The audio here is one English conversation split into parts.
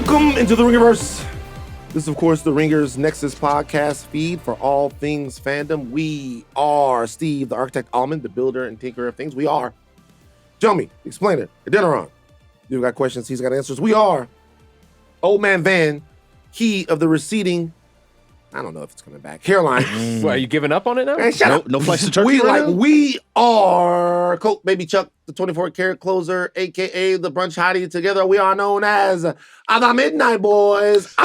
Welcome into the Ringerverse. This is, of course, the Ringers Nexus podcast feed for all things fandom. We are Steve, the architect Ahlman, the builder and tinkerer of things. We are Jomi, the explainer, Adeniran. You've got questions, he's got answers. We are Old Man Van, key of the receding, I don't know if it's coming back, hairline. Are you giving up on it now? Man, shut up. No place to turkey right now? We are Colt Baby Chuck, the 24-karat closer, a.k.a. the brunch hottie. Together, we are known as the Midnight Boys.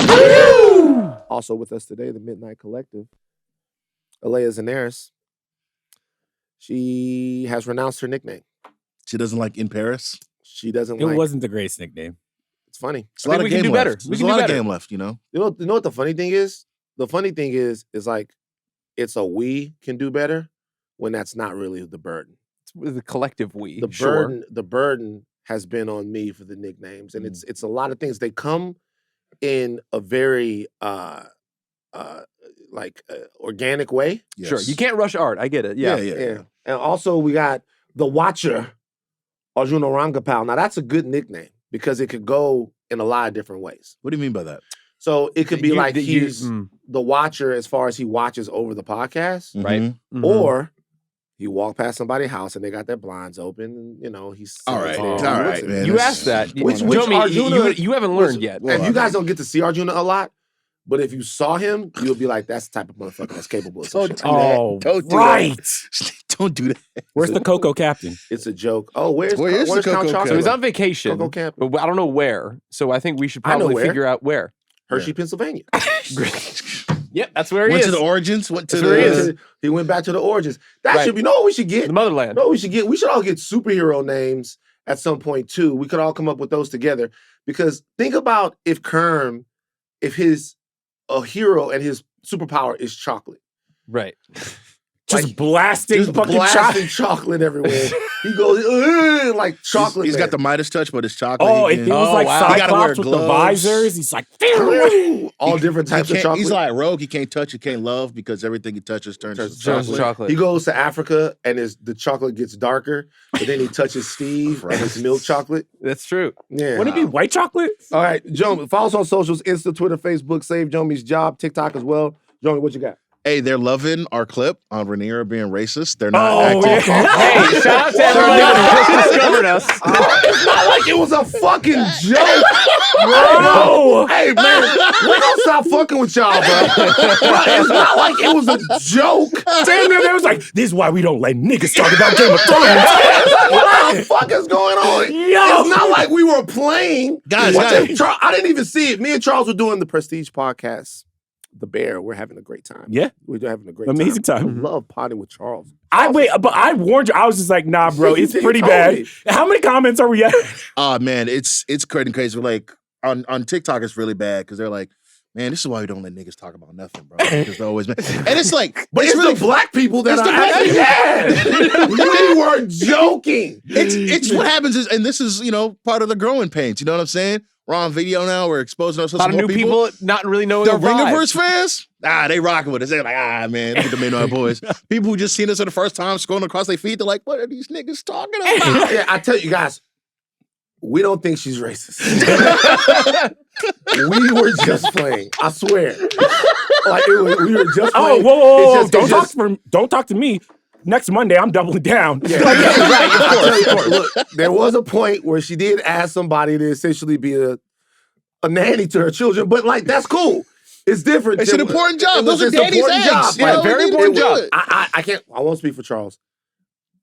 Also with us today, the Midnight Collective, Aleya Zenieris. She has renounced her nickname. She doesn't like In Paris. She doesn't It like... wasn't the greatest nickname. It's funny. It's a lot of game left. Better. There's a lot of game left, you know? You know what the funny thing is? The funny thing is like, it's a we can do better when that's not really the burden. It's the collective we. The burden has been on me for the nicknames, and it's a lot of things. They come in a very organic way. Yes. Sure. You can't rush art. I get it. Yeah. And also we got the Watcher, Arjuna Ramgopal. Now that's a good nickname because it could go in a lot of different ways. What do you mean by that? So it could be he's the Watcher as far as he watches over the podcast, right? Mm-hmm. Or you walk past somebody's house and they got their blinds open, and he's all right, man. You asked that. Which Jomi, Arjuna, you haven't learned yet. And you guys don't get to see Arjuna a lot, but if you saw him, you'll be like, that's the type of motherfucker that's capable of some shit. Oh, Don't do right. that. Don't do that. Where's the Coco Captain? It's a joke. Oh, where's the Count Coco Chocolate? So he's on vacation, Coco Camp. but I don't know where. So I think we should I know probably where. figure out where. Hershey, Pennsylvania. Yep, that's where he Went is. to the origins. That's where he is. He went back to the origins. That Right. should be, what we should get? The motherland. No, we should all get superhero names at some point too. We could all come up with those together. Because think about if a hero and his superpower is chocolate. Right. Just blasting fucking chocolate everywhere. He goes like chocolate. He's got the Midas touch, but it's chocolate. Oh, if it was like wow. He gotta wear Cyclops with the gloves. visors, he's like, all different types of chocolate. He's like Rogue. He can't touch, he can't love because everything he touches turns to chocolate. chocolate. He goes to Africa and the chocolate gets darker, but then he touches Steve and it's milk chocolate. That's true. Yeah. wouldn't it be white chocolate? All right, Jomi, follow us on socials, Insta, Twitter, Facebook, Save Jomi's Job, TikTok as well. Jomi, what you got? Hey, they're loving our clip on Rhaenyra being racist. They're not acting. Hey, shout out to everybody that just discovered us. It's not like it was a fucking joke, No! Hey, man, we're gonna stop fucking with y'all, bro. It's not like it was a joke. Damn near, they was like, this is why we don't let niggas talk about Game of Thrones. What the fuck is going on? Yo. It's not like we were playing. Guys, I didn't even see it. Me and Charles were doing the Prestige podcast. The Bear, we're having a great time. Yeah. We're having a great Amazing time. I love potting with Charles. But I warned you. I was just like, nah, bro, it's You pretty told bad. me. How many comments are we at? Oh man, it's crazy. Like on TikTok, it's really bad because they're like, man, this is why we don't let niggas talk about nothing, bro. Because they're always and it's like, But it's really the black people that are actually we were joking. It's what happens is, and this is part of the growing pains. You know what I'm saying? We're on video now. We're exposing A ourselves lot to of more new people not really knowing The our vibe. Ringerverse fans, they rocking with us. They're like, man, look at the Midnight Boys. People who just seen us for the first time scrolling across their feed, they're like, what are these niggas talking about? Yeah, I tell you guys, we don't think she's racist. We were just playing. I swear. We were just playing. Whoa. Don't talk to me. Next Monday, I'm doubling down. Yeah, right. Of course. Look, there was a point where she did ask somebody to essentially be a nanny to her children, but that's cool. It's different. It's an important job. Those are daddy's eggs. Job. Very important job. I won't speak for Charles.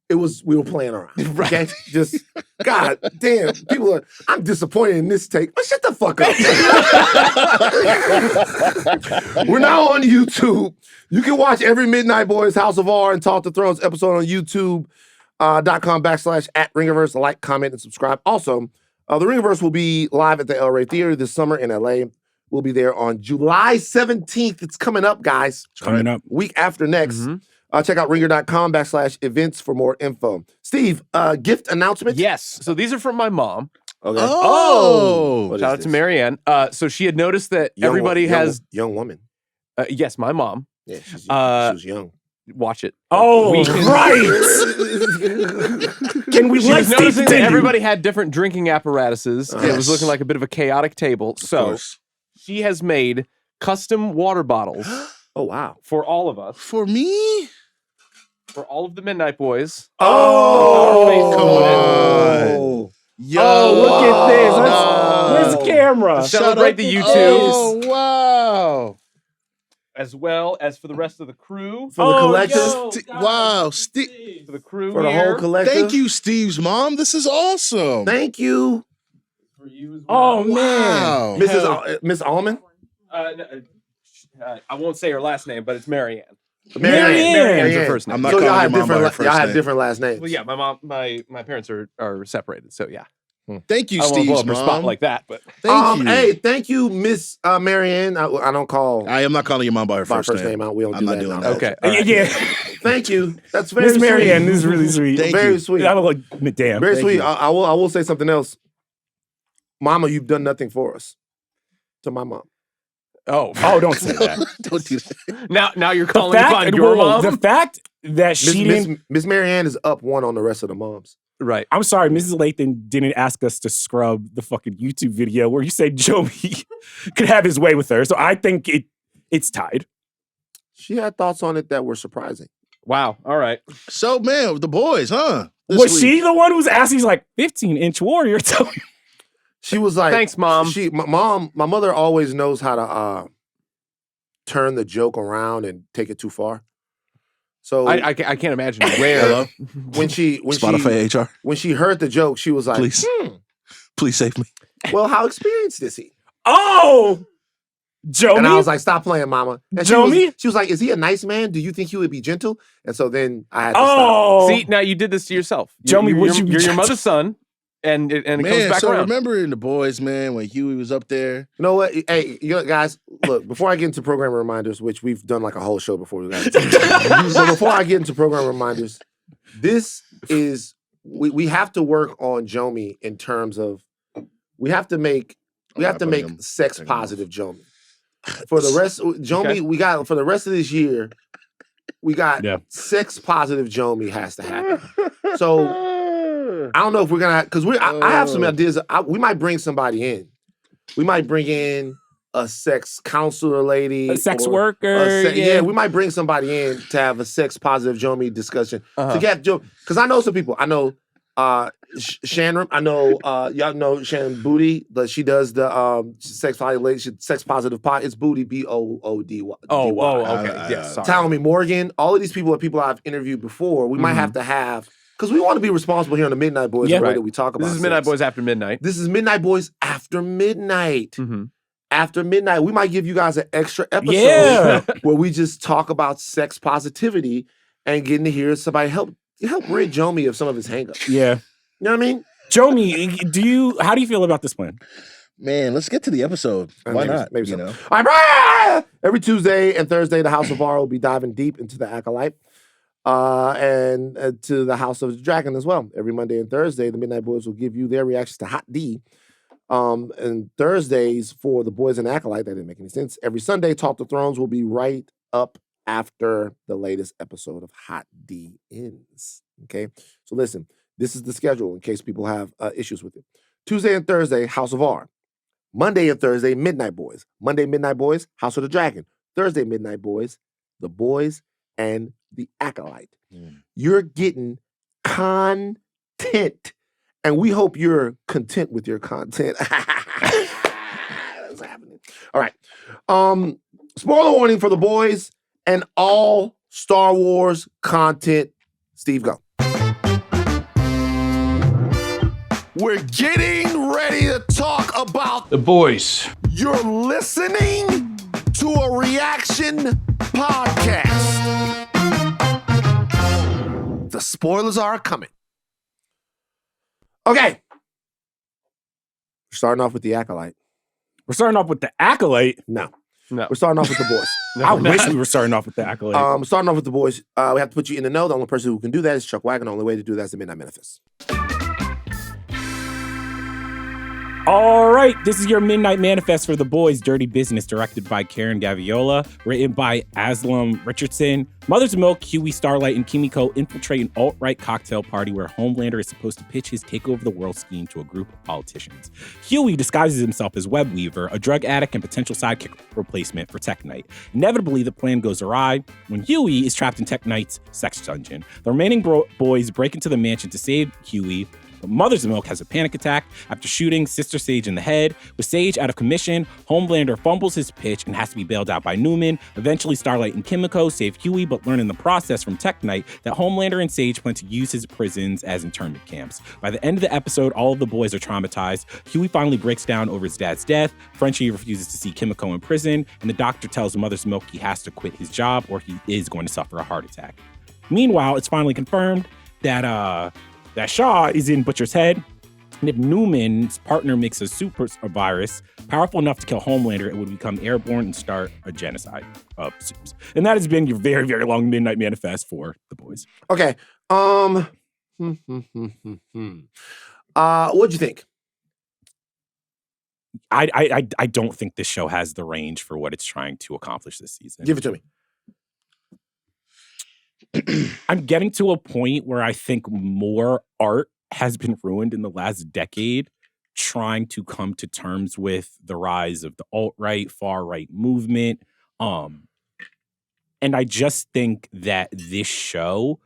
We were playing around. Okay? Just, God damn, I'm disappointed in this take. Shut the fuck up. We're now on YouTube. You can watch every Midnight Boys House of R and Talk to Thrones episode on YouTube.com/@Ringerverse. Like, comment, and subscribe. Also, the Ringerverse will be live at the El Rey Theater this summer in LA. We'll be there on July 17th. It's coming up, guys. Coming up. Week after next. Mm-hmm. Check out ringer.com/events for more info. Steve, gift announcement? Yes. So these are from my mom. Okay. Oh. Shout out to Marianne. So she had noticed that everybody has... Young woman. Yes, my mom. Yeah, she was young. watch it. Oh, right. Can we She let was Steve noticing that continue? everybody had different drinking apparatuses. And it was Yes. looking like a bit of a chaotic table. Of So course. she has made custom water bottles Oh wow. for all of us, For me? for all of the Midnight Boys. Oh, Yo, Oh, look at this. no. Where's the camera? To celebrate the YouTube, Oh, wow. as well as for the rest of the crew. for the collective, Wow. For the crew for the here. whole collective. Thank you, Steve's mom. This is awesome. Thank you, For you as Oh, well. man. Wow. Miss Ahlman. I won't say her last name, but it's Marianne. Marianne. Marianne's her first name. I'm not So y'all calling have your mom by her different. first Y'all have name. different last names. Well, yeah, my parents are separated, so yeah. Thank you, I won't blow Steve's up her mom. spot like that, but Thank you. Hey, thank you, Miss Marianne. I don't call I am not calling your mom by her by first, first name out. We don't I'm do not that. doing now. that. okay. all right. Yeah. Thank you. That's very Miss Marianne, sweet. this is really sweet. Thank Very you. sweet. I'm like, damn. Very Thank sweet. you. I will say something else. Mama, you've done nothing for us. To my mom. Oh, Oh, don't say that. Don't do that. now you're The calling upon fact, your whoa, mom. the fact that she didn't. Miss Marianne is up one on the rest of the moms. Right. I'm sorry, Mrs. Lathan didn't ask us to scrub the fucking YouTube video where you said Jomi could have his way with her. So I think it's tied. She had thoughts on it that were surprising. Wow. All right. So, man, with the boys, huh? This Was week. she the one who was asking? He's like 15-inch warrior. Tell me. She was like, Thanks, Mom. My mother always knows how to turn the joke around and take it too far. So I can't imagine where. Hello? when she Spotify HR? when she heard the joke, she was like, Please. Please save me. well, how experienced is he? Oh, Jomi. And I was like, stop playing, mama. And Jomi? she was like, is he a nice man? Do you think he would be gentle? And so then I had to stop. oh, See, now you did this to yourself. Jomi, you're, would you- you're your mother's son, and it comes Man, back so around. remember in the boys, man, when Huey was up there? You know what? Hey, guys, look, before I get into program reminders, which we've done like a whole show before we got into so before I get into program reminders, this is we have to work on Jomi in terms of we have to make sex positive Jomi. For the rest, Jomi, Okay. we got for the rest of this year, we got Yeah. sex positive Jomi has to happen. So I don't know if we're gonna because I have some ideas. We might bring somebody in. We might bring in a sex counselor lady, a sex or worker. yeah, we might bring somebody in to have a sex positive Jomi discussion to get Joe. Because I know some people. I know Shannon. I know y'all know Shannon Booty, but she does the sex positive pot. It's Booty BOODY. Okay. Yes. Sorry. Talmy Morgan. All of these people are people I've interviewed before. We might have to have because we want to be responsible here on the Midnight Boys. Yeah. The way Right. that we talk about This is Midnight sex. Boys After Midnight. This is Midnight Boys After Midnight. Mm-hmm. After midnight, we might give you guys an extra episode Yeah. where we just talk about sex positivity and getting to hear somebody help rid Jomi of some of his hangups. Yeah. You know what I mean? Jomi, how do you feel about this plan? Man, let's get to the episode. Why not? Maybe you so. know? All right, every Tuesday and Thursday, the House of R will be diving deep into the Acolyte and to the House of the Dragon as well. Every Monday and Thursday, the Midnight Boys will give you their reactions to Hot D. And Thursdays for the Boys and Acolyte, that didn't make any sense. Every Sunday, Talk to Thrones will be right up after the latest episode of Hot D ends. Okay, so listen, this is the schedule in case people have issues with it. Tuesday and Thursday, House of R. Monday and Thursday, Midnight Boys. Monday, Midnight Boys, House of the Dragon. Thursday, Midnight Boys, the Boys and the Acolyte. You're getting content. And we hope you're content with your content. That's happening. All right. Spoiler warning for the boys and all Star Wars content. Steve, go. We're getting ready to talk about The boys. You're listening to a reaction podcast. The spoilers are coming. Okay. We're starting off with the Acolyte. We're starting off with the Acolyte. No. No. We're starting off with the boys. I wish we were starting off with the Acolyte. Starting off with the boys. We have to put you in the know. The only person who can do that is Chuck Wagon. The only way to do that is the Midnight Manifest. All right, this is your Midnight Manifest for The Boys Dirty Business, directed by Karen Gaviola, written by Aslam Richardson. Mother's Milk, Huey, Starlight, and Kimiko infiltrate an alt-right cocktail party where Homelander is supposed to pitch his take-over-the-world scheme to a group of politicians. Huey disguises himself as Web Weaver, a drug addict and potential sidekick replacement for Tech Knight. Inevitably, the plan goes awry when Huey is trapped in Tech Knight's sex dungeon. The remaining boys break into the mansion to save Huey, but Mother's Milk has a panic attack after shooting Sister Sage in the head. With Sage out of commission, Homelander fumbles his pitch and has to be bailed out by Newman. Eventually, Starlight and Kimiko save Huey, but learn in the process from Tech Knight that Homelander and Sage plan to use his prisons as internment camps. By the end of the episode, all of the boys are traumatized. Huey finally breaks down over his dad's death. Frenchie refuses to see Kimiko in prison, and the doctor tells Mother's Milk he has to quit his job or he is going to suffer a heart attack. Meanwhile, it's finally confirmed that Shaw is in Butcher's head, and if Newman's partner makes a super virus powerful enough to kill Homelander, it would become airborne and start a genocide of supes. And that has been your very, very long Midnight Manifest for The Boys. Okay. What'd you think? I don't think this show has the range for what it's trying to accomplish this season. Give it to me. I'm getting to a point where I think more art has been ruined in the last decade trying to come to terms with the rise of the alt-right, far-right movement. And I just think that this show,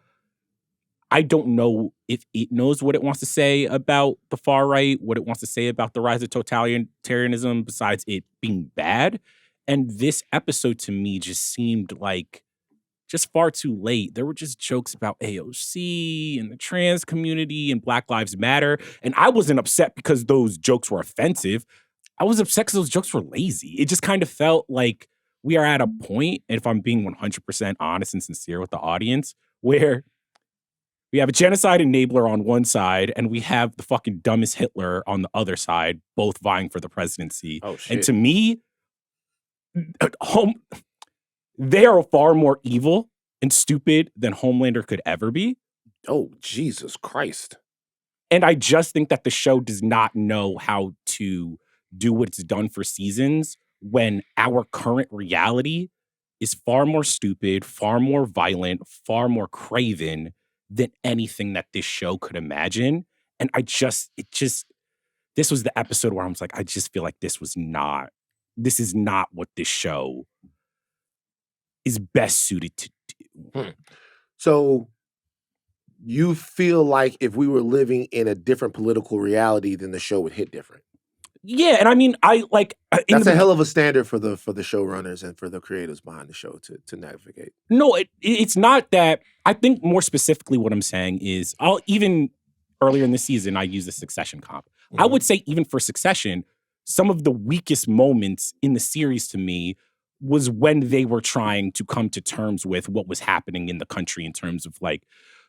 I don't know if it knows what it wants to say about the far-right, what it wants to say about the rise of totalitarianism besides it being bad. And this episode to me just seemed like just far too late. There were just jokes about AOC and the trans community and Black Lives Matter. And I wasn't upset because those jokes were offensive. I was upset because those jokes were lazy. It just kind of felt like we are at a point, and if I'm being 100% honest and sincere with the audience, where we have a genocide enabler on one side and we have the fucking dumbest Hitler on the other side, both vying for the presidency. Oh, shit. And to me, they are far more evil and stupid than Homelander could ever be. Oh, Jesus Christ. And I just think that the show does not know how to do what it's done for seasons when our current reality is far more stupid, far more violent, far more craven than anything that this show could imagine. And this was the episode where I was like, I just feel like this is not what this show is best suited to do. So you feel like if we were living in a different political reality, then the show would hit different. Yeah, and I mean, That's a hell of a standard for the showrunners and for the creators behind the show to navigate. No, it's not that. I think more specifically what I'm saying is, even earlier in the season, I used a Succession comp. I would say even for Succession, some of the weakest moments in the series to me was when they were trying to come to terms with what was happening in the country in terms of like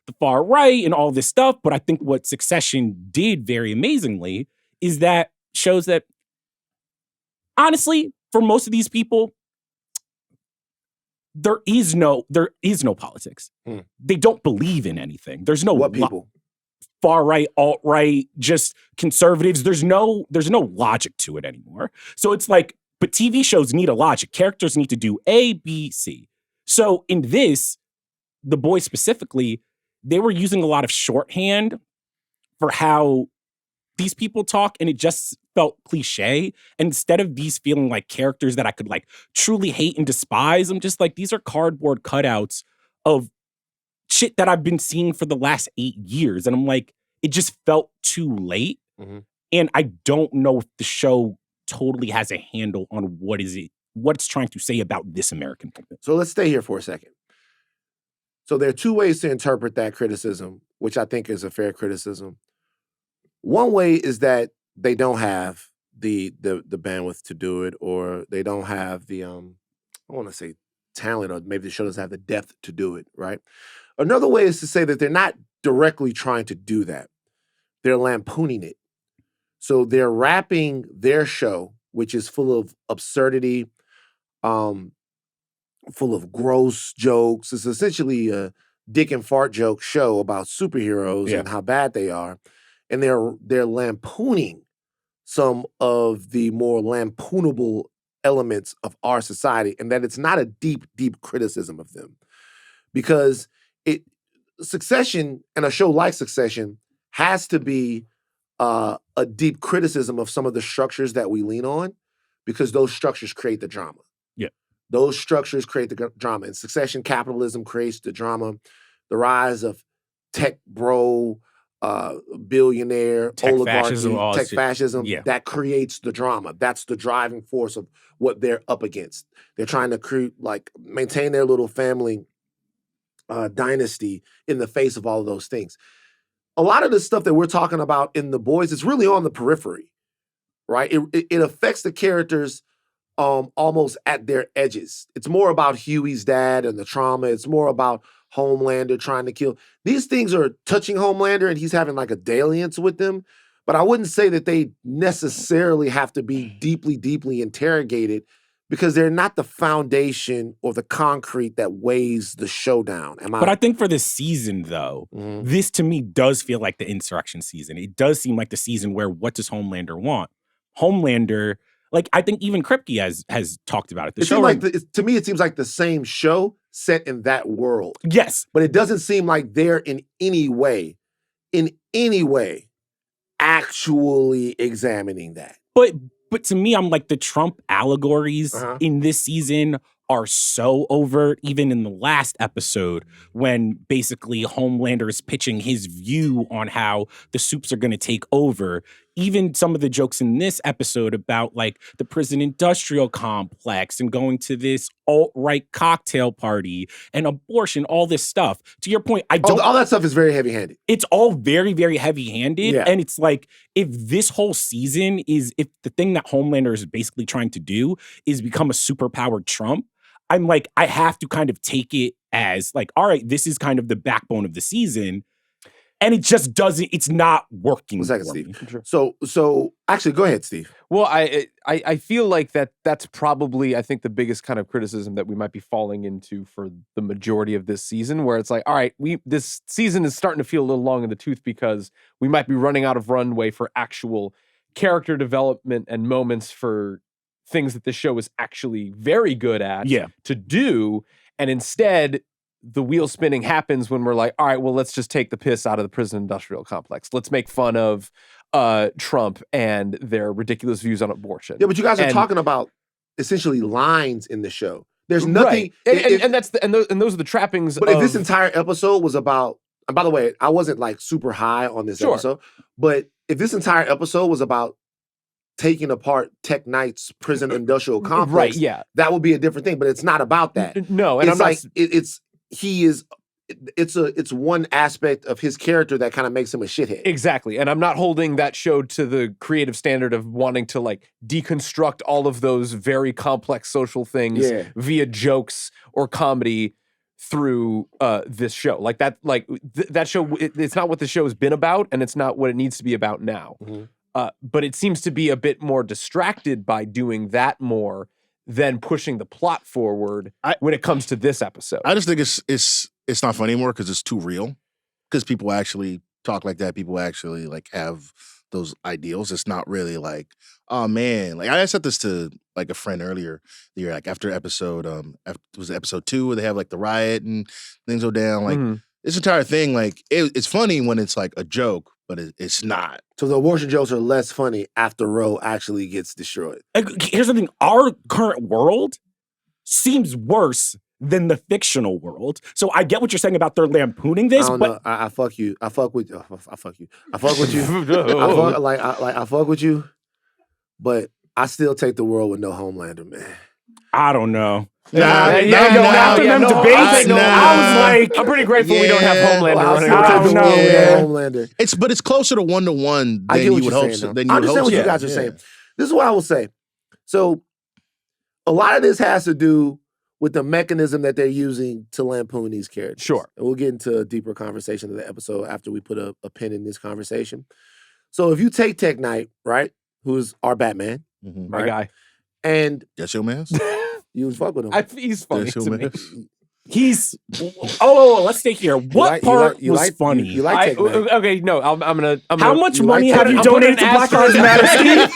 the far right and all this stuff. But I think what Succession did very amazingly is that shows that, honestly, for most of these people, there is no politics. They don't believe in anything. There's no what people? Far right, alt right, just conservatives. There's no logic to it anymore. So it's like, but TV shows need a logic. Characters need to do A, B, C. So in this, The Boys specifically, they were using a lot of shorthand for how these people talk, and it just felt cliche. And instead of these feeling like characters that I could like truly hate and despise, I'm just like, these are cardboard cutouts of shit that I've been seeing for the last 8 years. And I'm like, it just felt too late. And I don't know if the show totally has a handle on what it's trying to say about this American movement. So let's stay here for a second. So there are two ways to interpret that criticism, which I think is a fair criticism. One way is that they don't have the bandwidth to do it, or they don't have the I want to say talent, or maybe the show doesn't have the depth to do it, right? Another way is to say that they're not directly trying to do that. They're lampooning it. So they're wrapping their show, which is full of absurdity, full of gross jokes. It's essentially a dick and fart joke show about superheroes and how bad they are. And they're lampooning some of the more lampoonable elements of our society, and that it's not a deep, deep criticism of them. Because Succession and a show like Succession has to be a deep criticism of some of the structures that we lean on, because those structures create the drama. Yeah. Those structures create the drama. In Succession, capitalism creates the drama. The rise of tech bro, billionaire, Tech oligarchy, fascism, all tech that shit. fascism, Yeah. that creates the drama. That's the driving force of what they're up against. They're trying to maintain their little family dynasty in the face of all of those things. A lot of the stuff that we're talking about in The Boys is really on the periphery, right? It affects the characters almost at their edges. It's more about Huey's dad and the trauma. It's more about Homelander trying to kill. These things are touching Homelander, and he's having like a dalliance with them. But I wouldn't say that they necessarily have to be deeply, deeply interrogated, because they're not the foundation or the concrete that weighs the showdown. But I think for this season, though, this to me does feel like the insurrection season. It does seem like the season where what does Homelander want? Homelander, like I think even Kripke has talked about it. To me, it seems like the same show set in that world. Yes. But it doesn't seem like they're in any way actually examining that. But to me, I'm like, the Trump allegories in this season are so overt. Even in the last episode, when basically Homelander is pitching his view on how the soups are going to take over. Even some of the jokes in this episode about like the prison industrial complex and going to this alt-right cocktail party and abortion, all this stuff. To your point, all that stuff is very heavy-handed. It's all very, very heavy-handed. Yeah. And it's like, if this whole season if the thing that Homelander is basically trying to do is become a superpowered Trump, I'm like, I have to kind of take it as like, all right, this is kind of the backbone of the season. And it just doesn't, it's not working. 1 second, Steve. So actually, go ahead, Steve. Well, I feel like that's probably, I think, the biggest kind of criticism that we might be falling into for the majority of this season, where it's like, all right, this season is starting to feel a little long in the tooth because we might be running out of runway for actual character development and moments for things that the show is actually very good at to do. And instead, the wheel spinning happens when we're like, all right, well, let's just take the piss out of the prison industrial complex. Let's make fun of Trump and their ridiculous views on abortion. Yeah, but you guys are talking about essentially lines in the show. There's nothing, right. And those are the trappings. But if this entire episode was about, and by the way, I wasn't like super high on this episode, but if this entire episode was about taking apart Tech Knight's prison industrial complex, that would be a different thing. But it's not about that. No, and it's one aspect of his character that kind of makes him a shithead. Exactly. And I'm not holding that show to the creative standard of wanting to like deconstruct all of those very complex social things via jokes or comedy through this show. Like that show, it's not what the show has been about, and it's not what it needs to be about now. But it seems to be a bit more distracted by doing that more than pushing the plot forward when it comes to this episode. I just think it's not funny anymore because it's too real. Because people actually talk like that. People actually like have those ideals. It's not really like, oh man. Like I said this to like a friend earlier the year, like after episode, was it episode 2 where they have like the riot and things go down. Like this entire thing, like it's funny when it's like a joke, but it's not. So the abortion jokes are less funny after Roe actually gets destroyed. Here's the thing. Our current world seems worse than the fictional world. So I get what you're saying about they're lampooning this, but I fuck you. I fuck with you. I fuck with you. I fuck with you. But I still take the world with no Homelander, man. I don't know. After them debates, I was like, I'm pretty grateful we don't have Homelander running around. Homelander. But it's closer to 1-to-1 than you would hope. I understand what you guys are saying. This is what I will say. So a lot of this has to do with the mechanism that they're using to lampoon these characters. Sure. And we'll get into a deeper conversation of the episode after we put a pin in this conversation. So if you take Tech Knight, right, who's our Batman, my guy, and that's your man. You fuck with him. He's funny to me. let's stay here. What part was funny? You like Tech Nine. Okay, no, I'm gonna. How much you money like have Tech you Nine? donated to Black Lives Matter, Steve?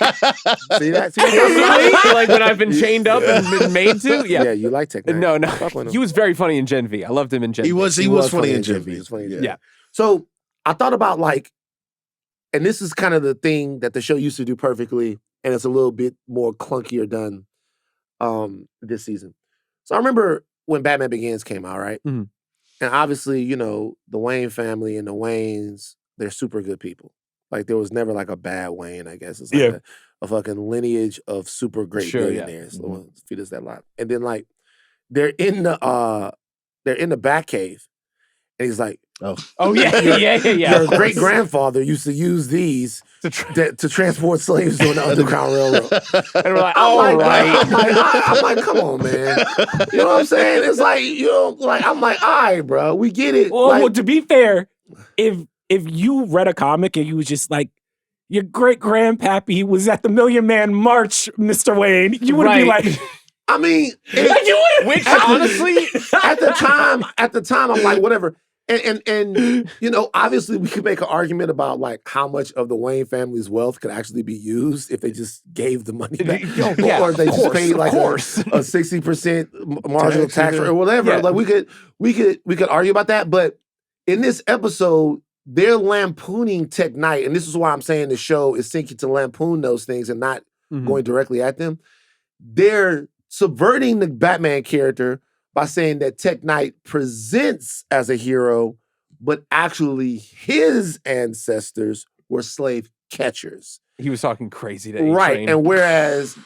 See that? Like when I've been chained up and been made to. Yeah, You like Tech Nine. No. Fuck with him. He was very funny in Gen V. I loved him in Gen V. He was funny in Gen V. He was funny in Gen Yeah. V. So I thought about like, and this is kind of the thing that the show used to do perfectly, and it's a little bit more clunkier done this season. So I remember when Batman Begins came out, right? Mhm. And obviously, you know, the Wayne family and the Waynes, they're super good people. Like there was never like a bad Wayne, I guess. It's like a fucking lineage of super great billionaires. Yeah. Let's feed us that lot. And then like they're in the Batcave, and he's like, Oh yeah. your great grandfather used to use these to transport slaves on the Underground Railroad. And we're like, I'm right. I'm like, come on, man. You know what I'm saying? It's like, you know, like I'm like, all right, bro, we get it. Well, to be fair, if you read a comic and you was just like, your great grandpappy was at the Million Man March, Mr. Wayne, you would be like, I mean, which honestly, at the time, I'm like, whatever. And you know, obviously we could make an argument about like how much of the Wayne family's wealth could actually be used if they just gave the money back. Or if they just paid like a 60% marginal tax or whatever. Yeah. Like we could argue about that. But in this episode, they're lampooning Tech Knight, and this is why I'm saying the show is seeking to lampoon those things and not going directly at them. They're subverting the Batman character by saying that Tech Knight presents as a hero, but actually his ancestors were slave catchers. he was talking crazy to Right. And whereas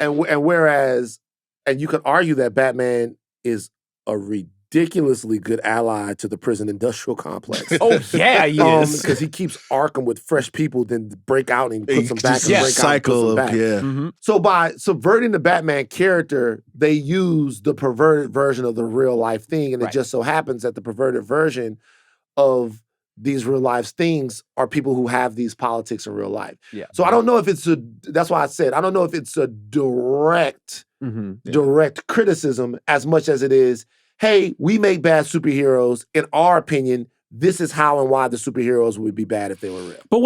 you could argue that Batman is a ridiculously good ally to the prison industrial complex. Oh yeah, he is. Because he keeps Arkham with fresh people, then break out and puts them back and break out and puts cycle them of back. Mm-hmm. So by subverting the Batman character, they use the perverted version of the real life thing. And it just so happens that the perverted version of these real life things are people who have these politics in real life. Yeah. So I don't know if that's why I said, I don't know if it's a direct criticism as much as it is, hey, we make bad superheroes. In our opinion, this is how and why the superheroes would be bad if they were real. But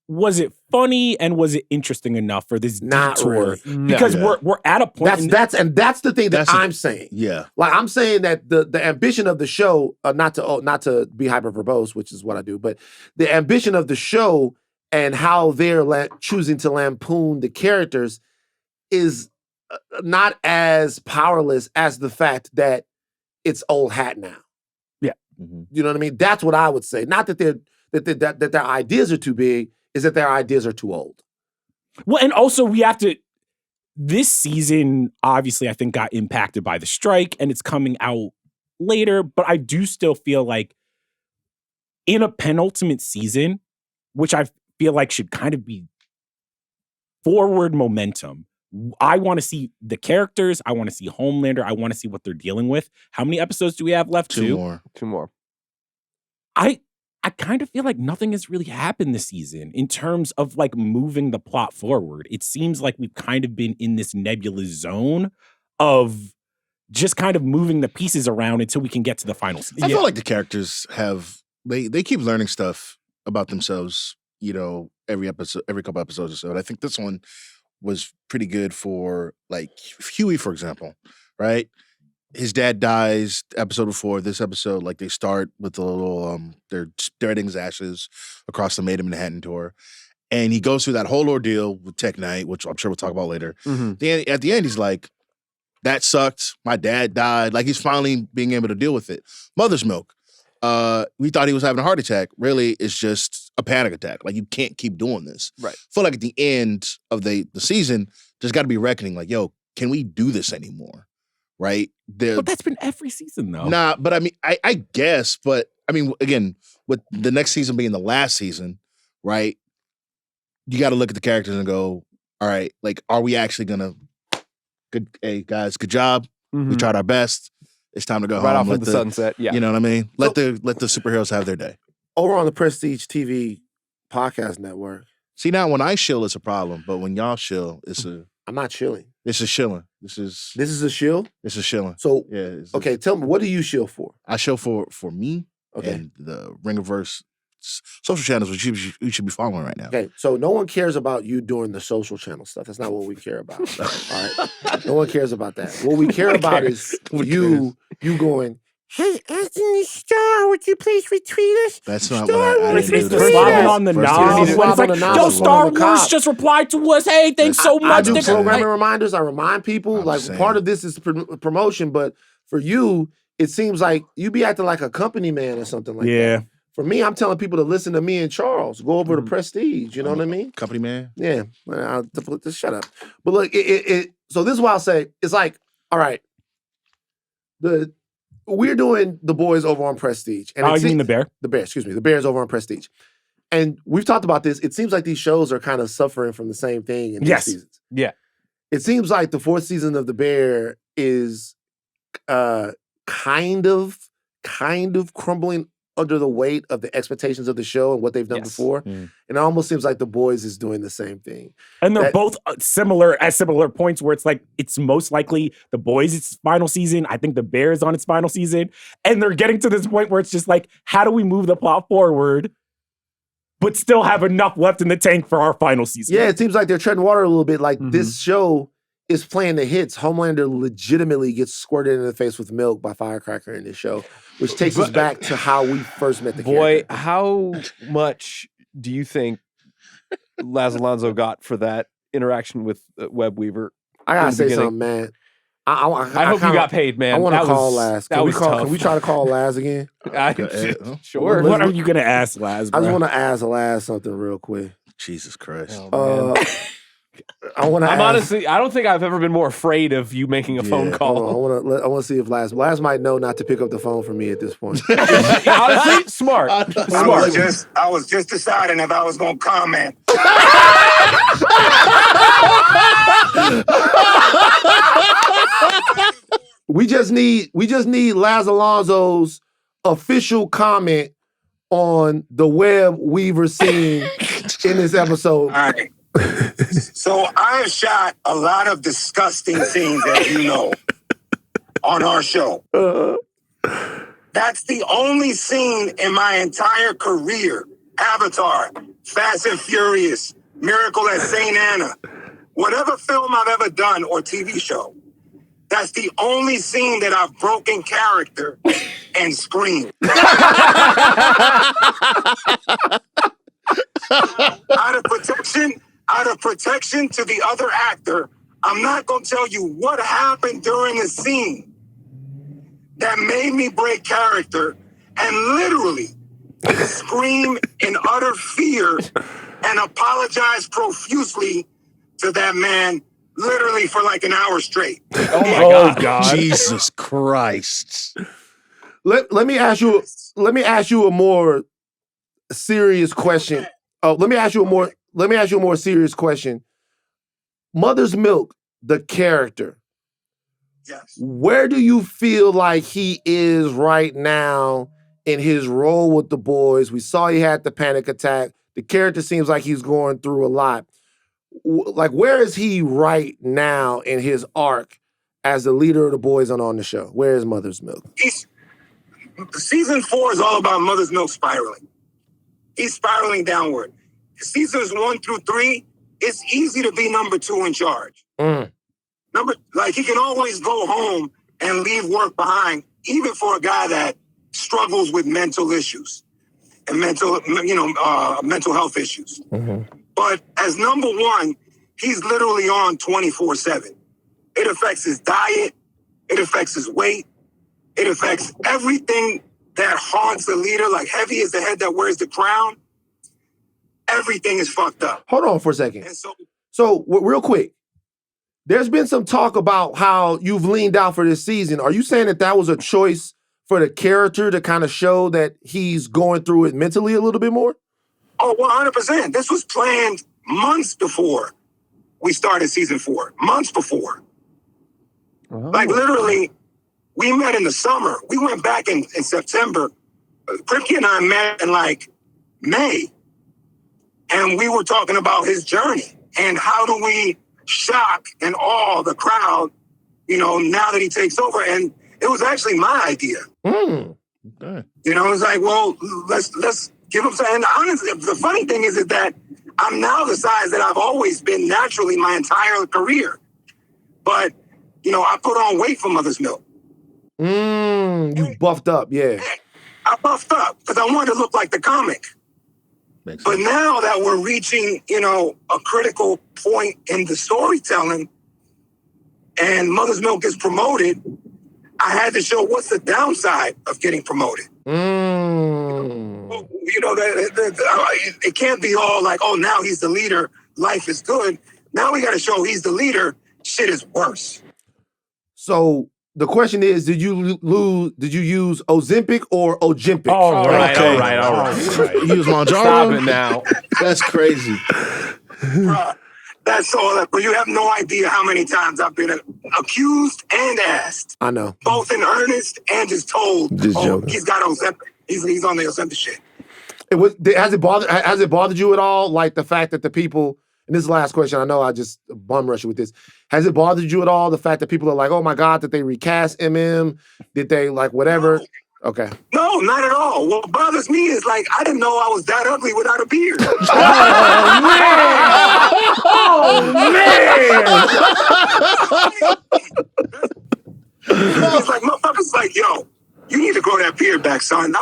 was it funny and was it interesting enough for this Not detour? really. Because we're at a point. That's the thing that I'm saying. Yeah. Like I'm saying that the ambition of the show, not to be hyper verbose, which is what I do, but the ambition of the show and how they're choosing to lampoon the characters is not as powerless as the fact that it's old hat now. Yeah. Mm-hmm. You know what I mean? That's what I would say. Not that that their ideas are too big, is that their ideas are too old. Well, and also we have to. This season, obviously, I think got impacted by the strike, and it's coming out later. But I do still feel like in a penultimate season, which I feel like should kind of be forward momentum. I want to see the characters. I want to see Homelander. I want to see what they're dealing with. How many episodes do we have left? Two more. I kind of feel like nothing has really happened this season in terms of like moving the plot forward. It seems like we've kind of been in this nebulous zone of just kind of moving the pieces around until we can get to the final season. I feel like the characters they keep learning stuff about themselves, you know, every couple episodes or so. And I think this one was pretty good for like Huey, for example, right? His dad dies episode before. This episode, like they start with the little they're spreading his ashes across the Made in Manhattan tour. And he goes through that whole ordeal with Tech Knight, which I'm sure we'll talk about later. Then at the end, he's like, that sucked. My dad died. Like he's finally being able to deal with it. Mother's milk. We thought he was having a heart attack. Really, it's just a panic attack. Like you can't keep doing this. Right. I feel like at the end of the season, there's got to be reckoning. Like, yo, can we do this anymore? Right? But that's been every season, though. Nah, but I mean, I guess. But I mean, again, with the next season being the last season, right? You got to look at the characters and go, all right, like, are we actually gonna? Hey guys, good job. We tried our best. It's time to go right home. off of the sunset. Yeah, you know what I mean. Let the superheroes have their day. Over on the Prestige TV podcast network. See, now when I shill, it's a problem, but when y'all shill, it's a. I'm not chilling. This is shilling. This is a shill? It's a shilling. So, yeah. Okay, tell me, what do you shill for? I shill for me Okay. and the Ringerverse social channels, which you should be following right now. Okay, so no one cares about you doing the social channel stuff. That's not what we care about. All right, no one cares about that. What we care about is you going, hey, Anthony Star, would you please retweet us? That's not Star, what I would didn't you do. It's please slobbing retweet us? on the First knob. thing I When did. it's like, Slobbing on the knob yo, is Star one of the Wars cops. just replied to us. Hey, thanks so I much. do They're- programming reminders. I remind people. I'm Like saying. part of this is promotion, but for you, it seems like you be acting like a company man or something like Yeah. that. For me, I'm telling people to listen to me and Charles. Go over to Prestige. You know what I mean? Company man. Yeah. Just shut up. But look, so this is why I'll say it's like, all right, we're doing the boys over on Prestige. And Oh, you mean the Bear? The Bear, excuse me. The Bears over on Prestige. And we've talked about this. It seems like these shows are kind of suffering from the same thing in these seasons. Yeah. It seems like the fourth season of The Bear is kind of crumbling under the weight of the expectations of the show and what they've done before. And it almost seems like The Boys is doing the same thing. And they're both similar points where it's like, it's most likely The Boys' its final season. I think The Bear is on its final season. And they're getting to this point where it's just like, how do we move the plot forward, but still have enough left in the tank for our final season? Yeah, it seems like they're treading water a little bit. Like this show is playing the hits. Homelander legitimately gets squirted in the face with milk by Firecracker in this show, which takes us back to how we first met the character. How much do you think Laz Alonso got for that interaction with Web Weaver? I gotta say something, man. I hope you got paid, man. I want to That call was- Laz. that Can we was call? tough. Can we try to call Laz again? Sure. What are you going to ask, Laz, I just bro? want to ask Laz something real quick. Jesus Christ. I want to. I'm honestly, I don't think I've ever been more afraid of you making a phone call. Hold on, I want to see if Laz might know not to pick up the phone for me at this point. Honestly, smart. I was just deciding if I was gonna comment. We just need Laz Alonso's official comment on the Web Weaver scene in this episode. All right. So I have shot a lot of disgusting scenes, as you know, on our show. That's the only scene in my entire career. Avatar, Fast and Furious, Miracle at St. Anna, whatever film I've ever done or TV show. That's the only scene that I've broken character and screamed. Out of protection to the other actor, I'm not going to tell you what happened during the scene that made me break character and literally scream in utter fear and apologize profusely to that man literally for like an hour straight. Oh my God. Jesus Christ. Let me ask you a more serious question. Let me ask you a more serious question. Mother's Milk, the character. Yes. Where do you feel like he is right now in his role with the boys? We saw he had the panic attack. The character seems like he's going through a lot. Like, where is he right now in his arc as the leader of the boys on the show? Where is Mother's Milk? Season 4 is all about Mother's Milk spiraling. He's spiraling downward. Seasons 1 through 3, it's easy to be number 2 in charge. He can always go home and leave work behind, even for a guy that struggles with mental issues and mental health issues. But as number 1, he's literally on 24/7. It affects his diet. It affects his weight. It affects everything that haunts the leader. Like, heavy is the head that wears the crown. Everything is fucked up. Hold on for a second. And So, real quick, there's been some talk about how you've leaned out for this season. Are you saying that was a choice for the character to kind of show that he's going through it mentally a little bit more? Oh, 100%. This was planned months before we started season 4. Months before. Like, literally, we met in the summer. We went back in September. Kripke and I met in, like, May. And we were talking about his journey. And how do we shock and awe the crowd, now that he takes over. And it was actually my idea. Okay. It's like, well, let's give him some. And honestly, the funny thing is that I'm now the size that I've always been naturally my entire career. But, I put on weight for Mother's Milk. You buffed up, yeah. I buffed up because I wanted to look like the comic. Makes But sense. now that we're reaching, a critical point in the storytelling and Mother's Milk is promoted, I had to show what's the downside of getting promoted. It can't be all like, oh, now he's the leader, life is good. Now we got to show he's the leader, shit is worse. So the question is, did you use Ozempic or Ojempic? All right. You use Monjaro? Stop it now. That's crazy. That's all that. But you have no idea how many times I've been accused and asked. I know. Both in earnest and just told, Just joking. He's got Ozempic. He's on the Ozempic shit. Has it bothered you at all? Like the fact that the people, and this is the last question, I know I just bum rush you with this. Has it bothered you at all, the fact that people are like, oh my God, that they recast MM? Did they like whatever? No. Okay. No, not at all. What bothers me is like, I didn't know I was that ugly without a beard. It's like, motherfuckers like, yo, you need to grow that beard back, son.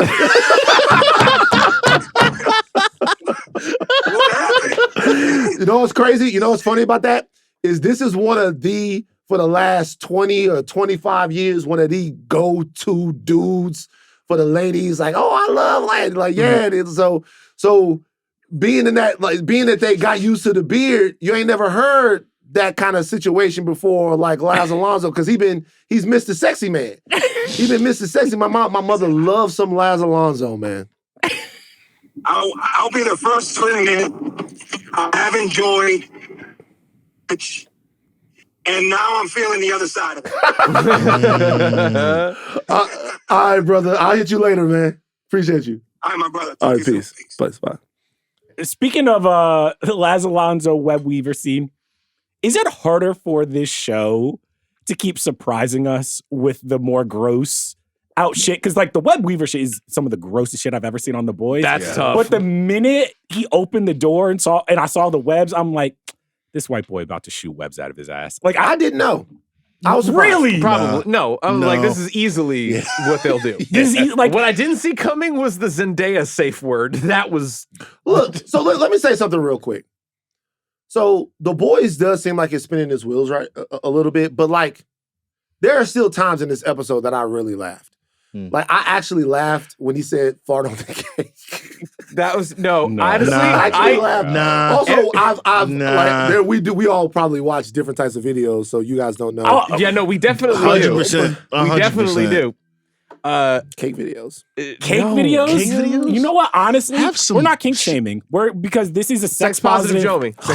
What happened? You know what's crazy? You know what's funny about that? This is one of the, for the last 20 or 25 years, one of the go-to dudes for the ladies. Like, oh, I love like yeah. It is. So being in that, like being that they got used to the beard, you ain't never heard that kind of situation before, like Laz Alonso, because he's Mr. Sexy Man. He been Mr. Sexy. My mother loves some Laz Alonso, man. I'll be the first to admit I have enjoyed it, and now I'm feeling the other side of it. All right, brother. I'll hit you later, man. Appreciate you. All right, my brother. All right, peace. Bye. Speaking of the Laz Alonso web weaver scene, is it harder for this show to keep surprising us with the more gross out shit? Because like the web weaver shit is some of the grossest shit I've ever seen on The Boys. That's tough. But the minute he opened the door and I saw the webs, I'm like, this white boy about to shoot webs out of his ass. Like I didn't know. I was surprised. Really? Probably. No. I'm No. like, this is easily what they'll do. Like, What I didn't see coming was the Zendaya safe word. That was... Look, so let me say something real quick. So The Boys does seem like it's spinning its wheels right a little bit, but like there are still times in this episode that I really laughed. Like I actually laughed when he said fart on the cake. That was... No. No. Honestly, I actually laughed. Nah. Also, I've Nah. like we all probably watch different types of videos, so you guys don't know. yeah, no, we definitely 100%. do. We definitely do. Cake videos. cake No. videos? Cake videos? You know what? Honestly, Have some we're not kink shaming. Because this is a sex positive Jomi. Sex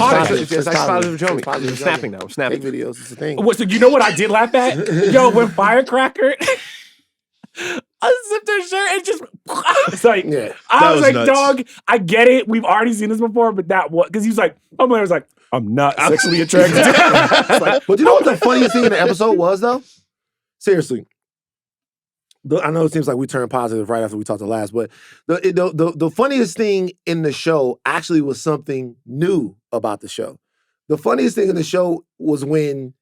positive Jomi. positive We're snapping now. We're snapping. Cake videos is a thing. So you know what I did laugh at? Yo, when Firecracker unzipped her shirt and just it's like Yeah. I was was like, nuts. dog, I get it. We've already seen this before, but that what? Because he was like, Homeland was like, I'm not sexually attracted. It's like, But you know what the funniest thing in the episode was, though? Seriously. I know it seems like we turned positive right after we talked to Laz, but the funniest thing in the show actually was something new about the show. The funniest thing in the show was when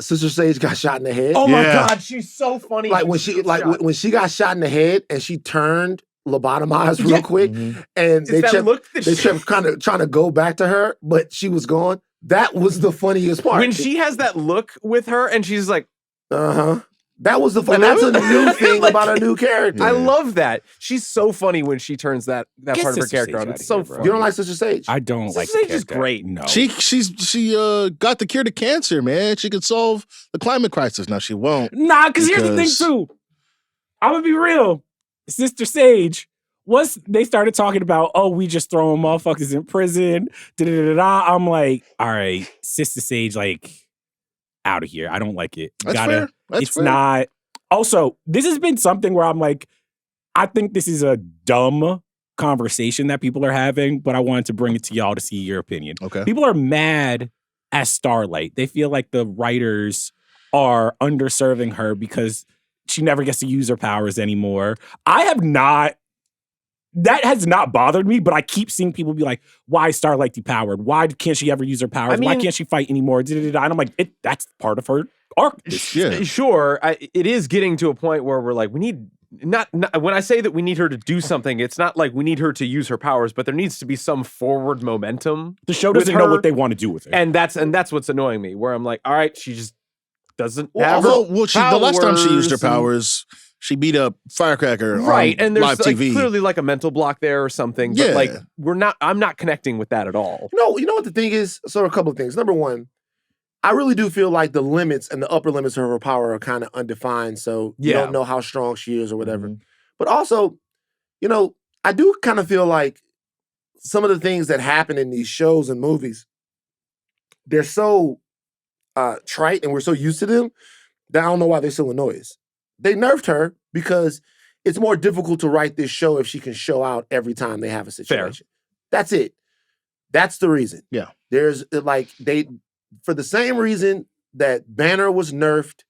Sister Sage got shot in the head. Oh my Yeah. God, she's so funny. Like when she when she got shot in the head and she turned lobotomized real quick, and they kept kind of trying to go back to her, but she was gone. That was the funniest part. when she has that look with her and she's like, That was the fun. That's a new thing Like, about a new character. I love that. She's so funny when she turns that Get part of her Sister character Sage on. outta It's so here, bro. funny. You don't like Sister Sage? I don't like Sage the is character. great. No. She got the cure to cancer, man. She could solve the climate crisis. Now she won't. Nah, because here's the thing Because- too. I'm gonna be real. Sister Sage, once they started talking about, oh, we just throwing motherfuckers in prison, da-da-da-da, I'm like, all right, Sister Sage, like, out of here. I don't like it. That's fair. That's it's fair. not. Also, this has been something where I'm like, I think this is a dumb conversation that people are having, but I wanted to bring it to y'all to see your opinion. Okay. People are mad as Starlight. They feel like the writers are underserving her because she never gets to use her powers anymore. That has not bothered me, but I keep seeing people be like, why is Starlight depowered? Why can't she ever use her powers? Why can't she fight anymore? And I'm like, that's part of her arc. Sure. It is getting to a point where we're like, we need not when I say that we need her to do something, it's not like we need her to use her powers, but there needs to be some forward momentum. The show doesn't know what they want to do with her. And that's what's annoying me, where I'm like, all right, she just doesn't have the last time she used her powers, she beat up Firecracker on and there's live TV. Clearly like a mental block there or something. But like I'm not connecting with that at all. No, you know what the thing is? So a couple of things. Number one, I really do feel like the limits and the upper limits of her power are kind of undefined. So you don't know how strong she is or whatever. Mm-hmm. But also, I do kind of feel like some of the things that happen in these shows and movies, they're so trite and we're so used to them that I don't know why they still annoy us. They nerfed her because it's more difficult to write this show if she can show out every time they have a situation. Fair. That's it. That's the reason. Yeah. There's for the same reason that Banner was nerfed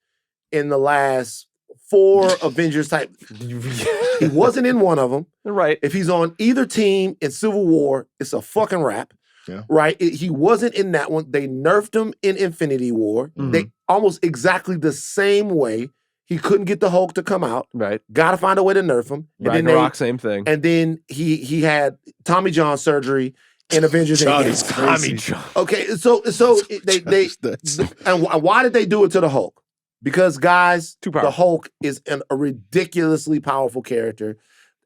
in the last 4 Avengers type. He wasn't in one of them. Right. If he's on either team in Civil War, it's a fucking wrap. Yeah. Right? He wasn't in that one. They nerfed him in Infinity War. Mm-hmm. They almost exactly the same way. He couldn't get the Hulk to come out. Right. Got to find a way to nerf him. And Ragnarok, same thing. And then he had Tommy John surgery in Avengers Endgame. Tommy John. Okay, so they and why did they do it to the Hulk? Because guys, the Hulk is a ridiculously powerful character.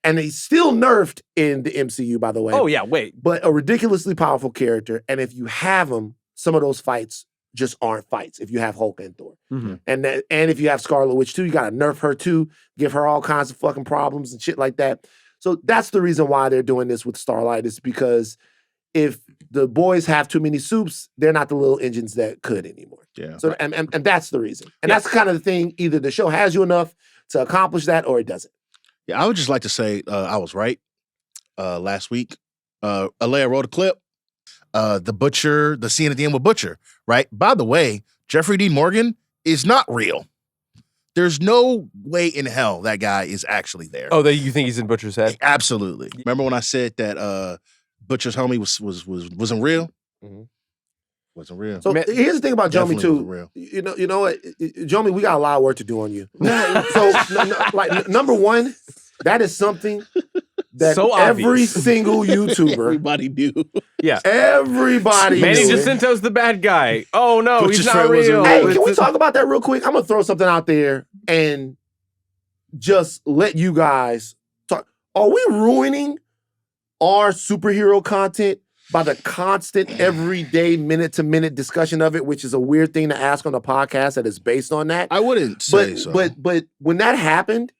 And he's still nerfed in the MCU, by the way. Oh, yeah, wait. But a ridiculously powerful character. And if you have him, some of those fights just aren't fights if you have Hulk and Thor. Mm-hmm. And if you have Scarlet Witch too, you got to nerf her too, give her all kinds of fucking problems and shit like that. So that's the reason why they're doing this with Starlight, is because if the boys have too many soups, they're not the little engines that could anymore. Yeah. So and that's the reason. And that's kind of the thing. Either the show has you enough to accomplish that or it doesn't. Yeah, I would just like to say I was right last week. Aleya wrote a clip. The scene at the end with Butcher, right? By the way, Jeffrey Dean Morgan is not real. There's no way in hell that guy is actually there. Oh, you think he's in Butcher's head? Absolutely. Remember when I said that Butcher's homie wasn't real? Mm-hmm. Wasn't real. So here's the thing about Jomi too. You know what, Jomi, we got a lot of work to do on you. So number one, that is something that every single YouTuber, everybody knew. Yeah, everybody. Manny Jacinto's the bad guy. Oh no, he's not real. Hey, can we talk about that real quick? I'm gonna throw something out there and just let you guys talk. Are we ruining our superhero content by the constant, everyday, minute-to-minute discussion of it, which is a weird thing to ask on a podcast that is based on that? I wouldn't say so. But when that happened,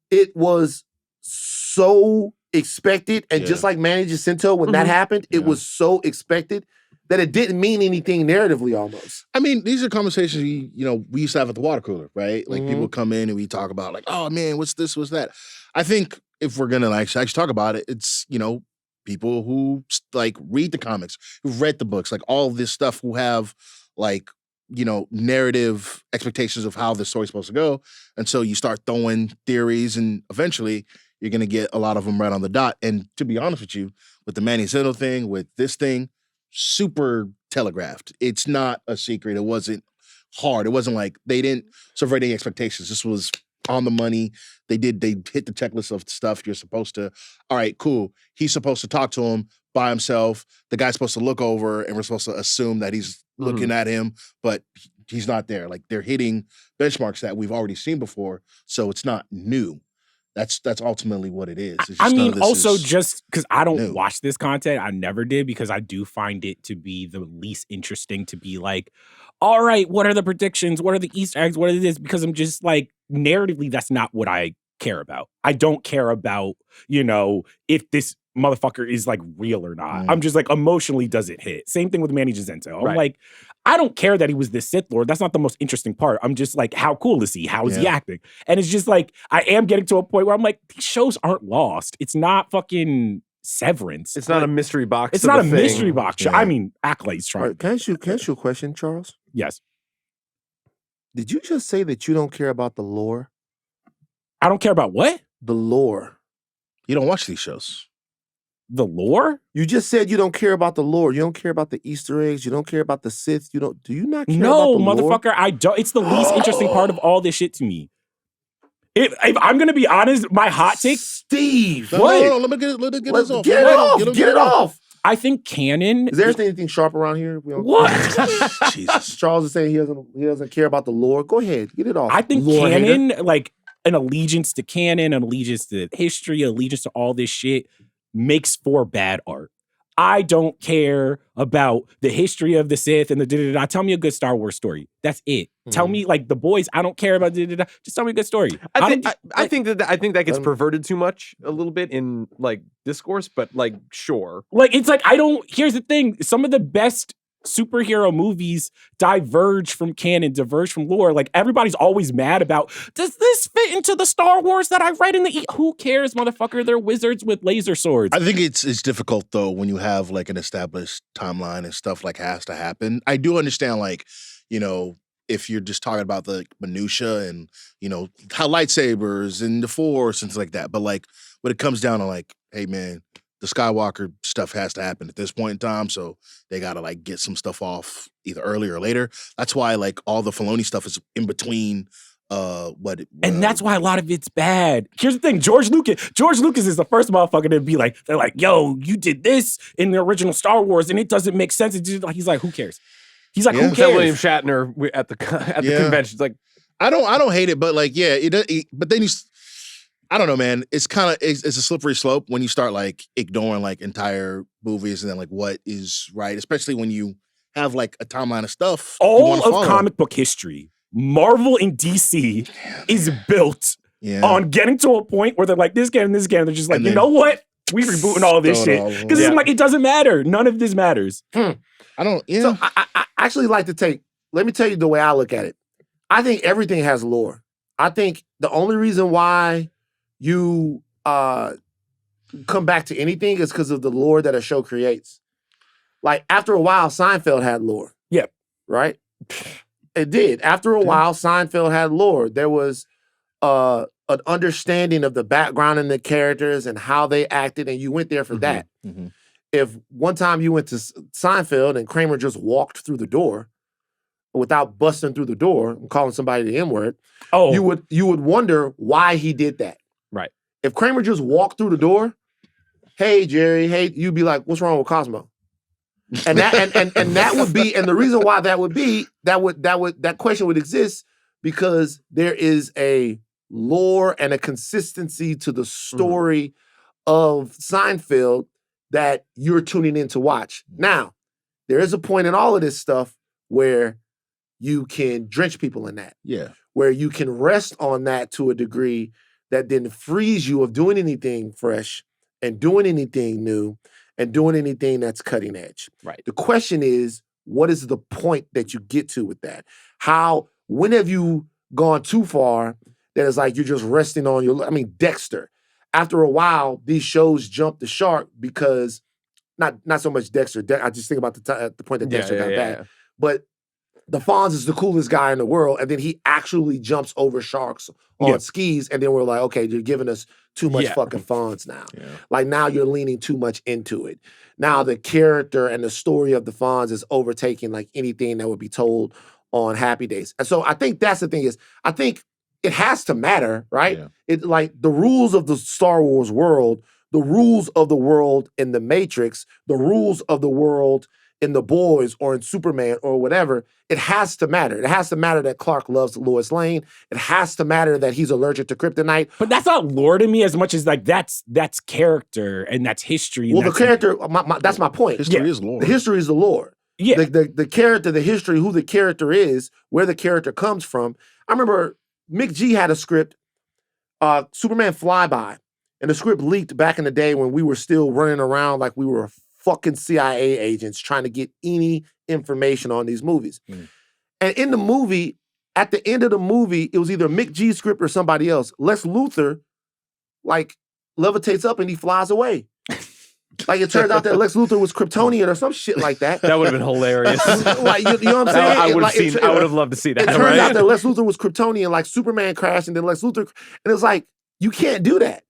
it was so expected. And just like Manny Jacinto, when that happened, it was so expected that it didn't mean anything narratively almost. I mean, these are conversations we used to have at the water cooler, right? Like people come in and we talk about like, oh man, what's this, what's that? I think if we're gonna actually talk about it, it's, people who like read the comics, who've read the books, like all of this stuff, who have like, narrative expectations of how the story's supposed to go. And so you start throwing theories and eventually you're going to get a lot of them right on the dot. And to be honest with you, with the Manny Jacinto thing, with this thing, super telegraphed. It's not a secret. It wasn't hard. It wasn't like they didn't subvert any expectations. This was on the money. They hit the checklist of stuff you're supposed to. All right, cool. He's supposed to talk to him by himself. The guy's supposed to look over and we're supposed to assume that he's looking at him, but he's not there. Like they're hitting benchmarks that we've already seen before. So it's not new. That's ultimately what it is. I mean, also just because I don't watch this content, I never did, because I do find it to be the least interesting to be like, all right, what are the predictions? What are the Easter eggs? What is this? Because I'm just like, narratively, that's not what I care about. I don't care about, if this motherfucker is like real or not. I'm just like, emotionally, does it hit? Same thing with Manny Jacinto. I'm like, I don't care that he was this Sith Lord. That's not the most interesting part. I'm just like, how cool is he? How is he acting? And it's just like, I am getting to a point where I'm like, these shows aren't lost. It's not fucking Severance. It's not a mystery box. It's not a thing. mystery box. Yeah. I mean, Acolyte's trying. Right, can I ask you a question, Charles? Yes. Did you just say that you don't care about the lore? I don't care about what? The lore. You don't watch these shows. The lore? You just said you don't care about the lore. You don't care about the Easter eggs. You don't care about the Sith. Do you not care about No, the lore? motherfucker, I don't. It's the least interesting part of all this shit to me. If I'm gonna be honest, my hot take, Steve. No, What? no, let me get this off. Get it off. Get it off. I think canon. Is there anything sharp around here? We don't- What? Jesus. Charles is saying he doesn't care about the lore. Go ahead, get it off. I think lore canon, hater. like an allegiance to canon, an allegiance to history, allegiance to all this shit, makes for bad art. I don't care about the history of the Sith and the da-da-da. Tell me a good Star Wars story. That's it. Tell me, like, the boys, I don't care about da-da-da. Just tell me a good story. I think that gets Um, perverted too much a little bit in like discourse, but like sure. Like, it's like, here's the thing. Some of the best superhero movies diverge from canon, diverge from lore. Like, everybody's always mad about, does this fit into the Star Wars that I read in the... Who cares, motherfucker? They're wizards with laser swords. I think it's difficult though when you have like an established timeline and stuff like has to happen. I do understand like, you know, if you're just talking about the minutia and, you know, how lightsabers and the Force and things like that. But like when it comes down to like, hey man, the Skywalker stuff has to happen at this point in time, so they gotta like get some stuff off either earlier or later. That's why like all the Filoni stuff is in between. And that's why a lot of it's bad. Here's the thing: George Lucas is the first motherfucker to be like, they're like, "Yo, you did this in the original Star Wars, and it doesn't make sense." It's just like, he's like, "Who cares?" He's like, Yeah. "Who Was that William cares?" Shatner at the convention? It's like I don't hate it, but like yeah, but then I don't know, man. It's kind of it's a slippery slope when you start like ignoring like entire movies and then like what is right, especially when you have like a timeline of stuff. you All wanna of follow. comic book history, Marvel and DC is built Yeah. on getting to a point where they're like, this game, they're just like, And you then know what? We rebooting all this throw it shit all because away. it's like it doesn't matter. None of this matters. I don't. Yeah. So I actually like to take. Let me tell you the way I look at it. I think everything has lore. I think the only reason why you come back to anything is because of the lore that a show creates. Like after a while, Seinfeld had lore. Yep. Right? It did. After a while, Seinfeld had lore. There was an understanding of the background and the characters and how they acted, and you went there for that. Mhm. If one time you went to Seinfeld and Kramer just walked through the door without busting through the door and calling somebody the N-word, Oh, you would wonder why he did that. Right. If Kramer just walked through the door, hey Jerry, hey, you'd be like, what's wrong with Cosmo? And that and that would be, and the reason why that would be, that question would exist because there is a lore and a consistency to the story of Seinfeld that you're tuning in to watch. Now, there is a point in all of this stuff where you can drench people in that, Yeah. where you can rest on that to a degree that then frees you of doing anything fresh and doing anything new and doing anything that's cutting edge. Right. The question is, what is the point that you get to with that? When have you gone too far that it's like you're just resting on Dexter. After a while, these shows jump the shark because, not so much Dexter. I just think about the point that Dexter got bad. But the Fonz is the coolest guy in the world, and then he actually jumps over sharks on skis, and then we're like, okay, you're giving us too much fucking Fonz now. Yeah. Like now you're leaning too much into it. Now the character and the story of the Fonz is overtaking like anything that would be told on Happy Days. And so I think that's the thing is, I think it has to matter, right? Yeah. It like the rules of the Star Wars world, the rules of the world in the Matrix, the rules of the world in The Boys or in Superman or whatever, it has to matter. It has to matter that Clark loves Lois Lane. It has to matter that he's allergic to kryptonite. but that's not lore to me as much as like that's character and that's history. And Well, the character, that's my point. History is lore. The history is the lore. Yeah. The character, the history, who the character is, where the character comes from. I remember Mick G had a script, Superman Flyby, and the script leaked back in the day when we were still running around like we were fucking CIA agents trying to get any information on these movies. Mm. And in the movie, at the end of the movie, it was either Mick G's script or somebody else. Lex Luthor, like, levitates up and he flies away. Like it turns out that Lex Luthor was Kryptonian or some shit like that. That would have been hilarious. Like you know what I'm saying? I would have loved to see that. It turns out that Lex Luthor was Kryptonian, like Superman crashed, and then Lex Luthor, and it's like you can't do that.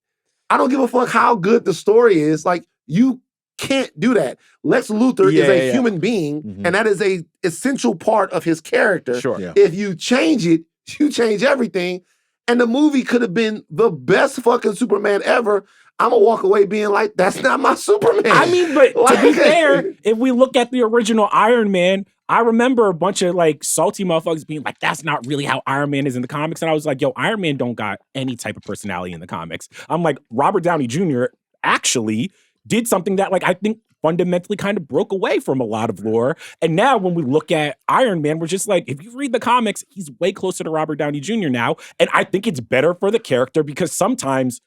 I don't give a fuck how good the story is. Like you can't do that. Lex Luthor is a human being, and that is a essential part of his character. Sure. Yeah. If you change it, you change everything. And the movie could have been the best fucking Superman ever. I'm gonna walk away being like, that's not my Superman. I mean, but to be fair, if we look at the original Iron Man, I remember a bunch of like salty motherfuckers being like, that's not really how Iron Man is in the comics. And I was like, yo, Iron Man don't got any type of personality in the comics. I'm like, Robert Downey Jr. actually did something that like I think fundamentally kind of broke away from a lot of lore. And now when we look at Iron Man, we're just like, if you read the comics, he's way closer to Robert Downey Jr. now. And I think it's better for the character because sometimes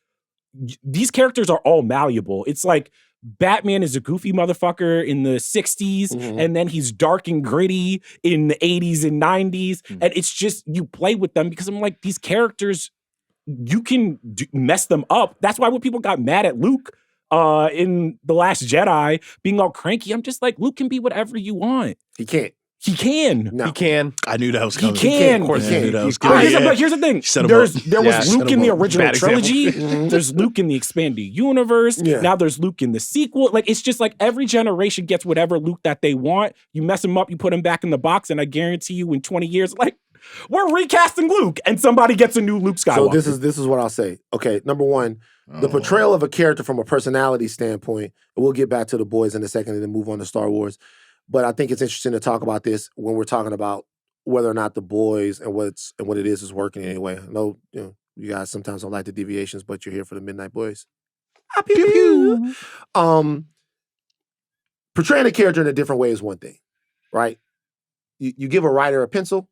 these characters are all malleable. It's like Batman is a goofy motherfucker in the 60s, and then he's dark and gritty in the 80s and 90s. And it's just, you play with them because I'm like, these characters, you can mess them up. That's why when people got mad at Luke in The Last Jedi being all cranky, I'm just like, Luke can be whatever you want. He can't. He can. No. He can. I knew that was coming. He can. Of course I knew that was But coming. here's the thing. Set him There up. was Luke in the original Bad example. trilogy. There's Luke in the expanded universe. Yeah. Now there's Luke in the sequel. Like, it's just like every generation gets whatever Luke that they want. You mess him up, you put him back in the box, and I guarantee you in 20 years, like, we're recasting Luke, and somebody gets a new Luke Skywalker. So this is what I'll say. Okay, number one, the portrayal of a character from a personality standpoint, and we'll get back to the boys in a second and then move on to Star Wars. But I think it's interesting to talk about this when we're talking about whether or not the boys and what it is working anyway. I know, you guys sometimes don't like the deviations, but you're here for the Midnight Boys. Pew, pew. Portraying a character in a different way is one thing, right? You give a writer a pencil,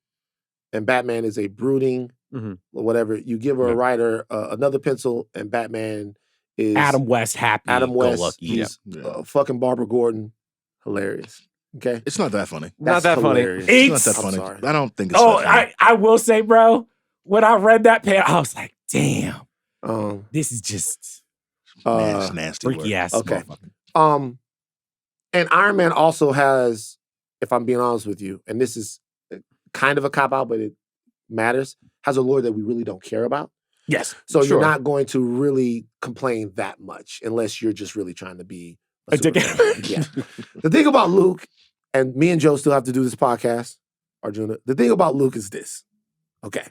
and Batman is a brooding or whatever. You give a writer another pencil, and Batman is Adam West, happy, Adam West. lucky. He's fucking Barbara Gordon, hilarious. Okay, It's not that funny. Not that funny. It's not that I'm funny. sorry. I don't think it's Oh, that funny. I will say, bro, when I read that page, I was like, damn, this is just nasty freaky word. ass. Okay. motherfucker. And Iron Man also has, if I'm being honest with you, and this is kind of a cop-out, but it matters, has a lore that we really don't care about. Yes. So Sure. you're not going to really complain that much unless you're just really trying to be A dickhead. Superman. Yeah. The thing about Luke, and me and Joe still have to do this podcast, Arjuna, the thing about Luke is this. Okay.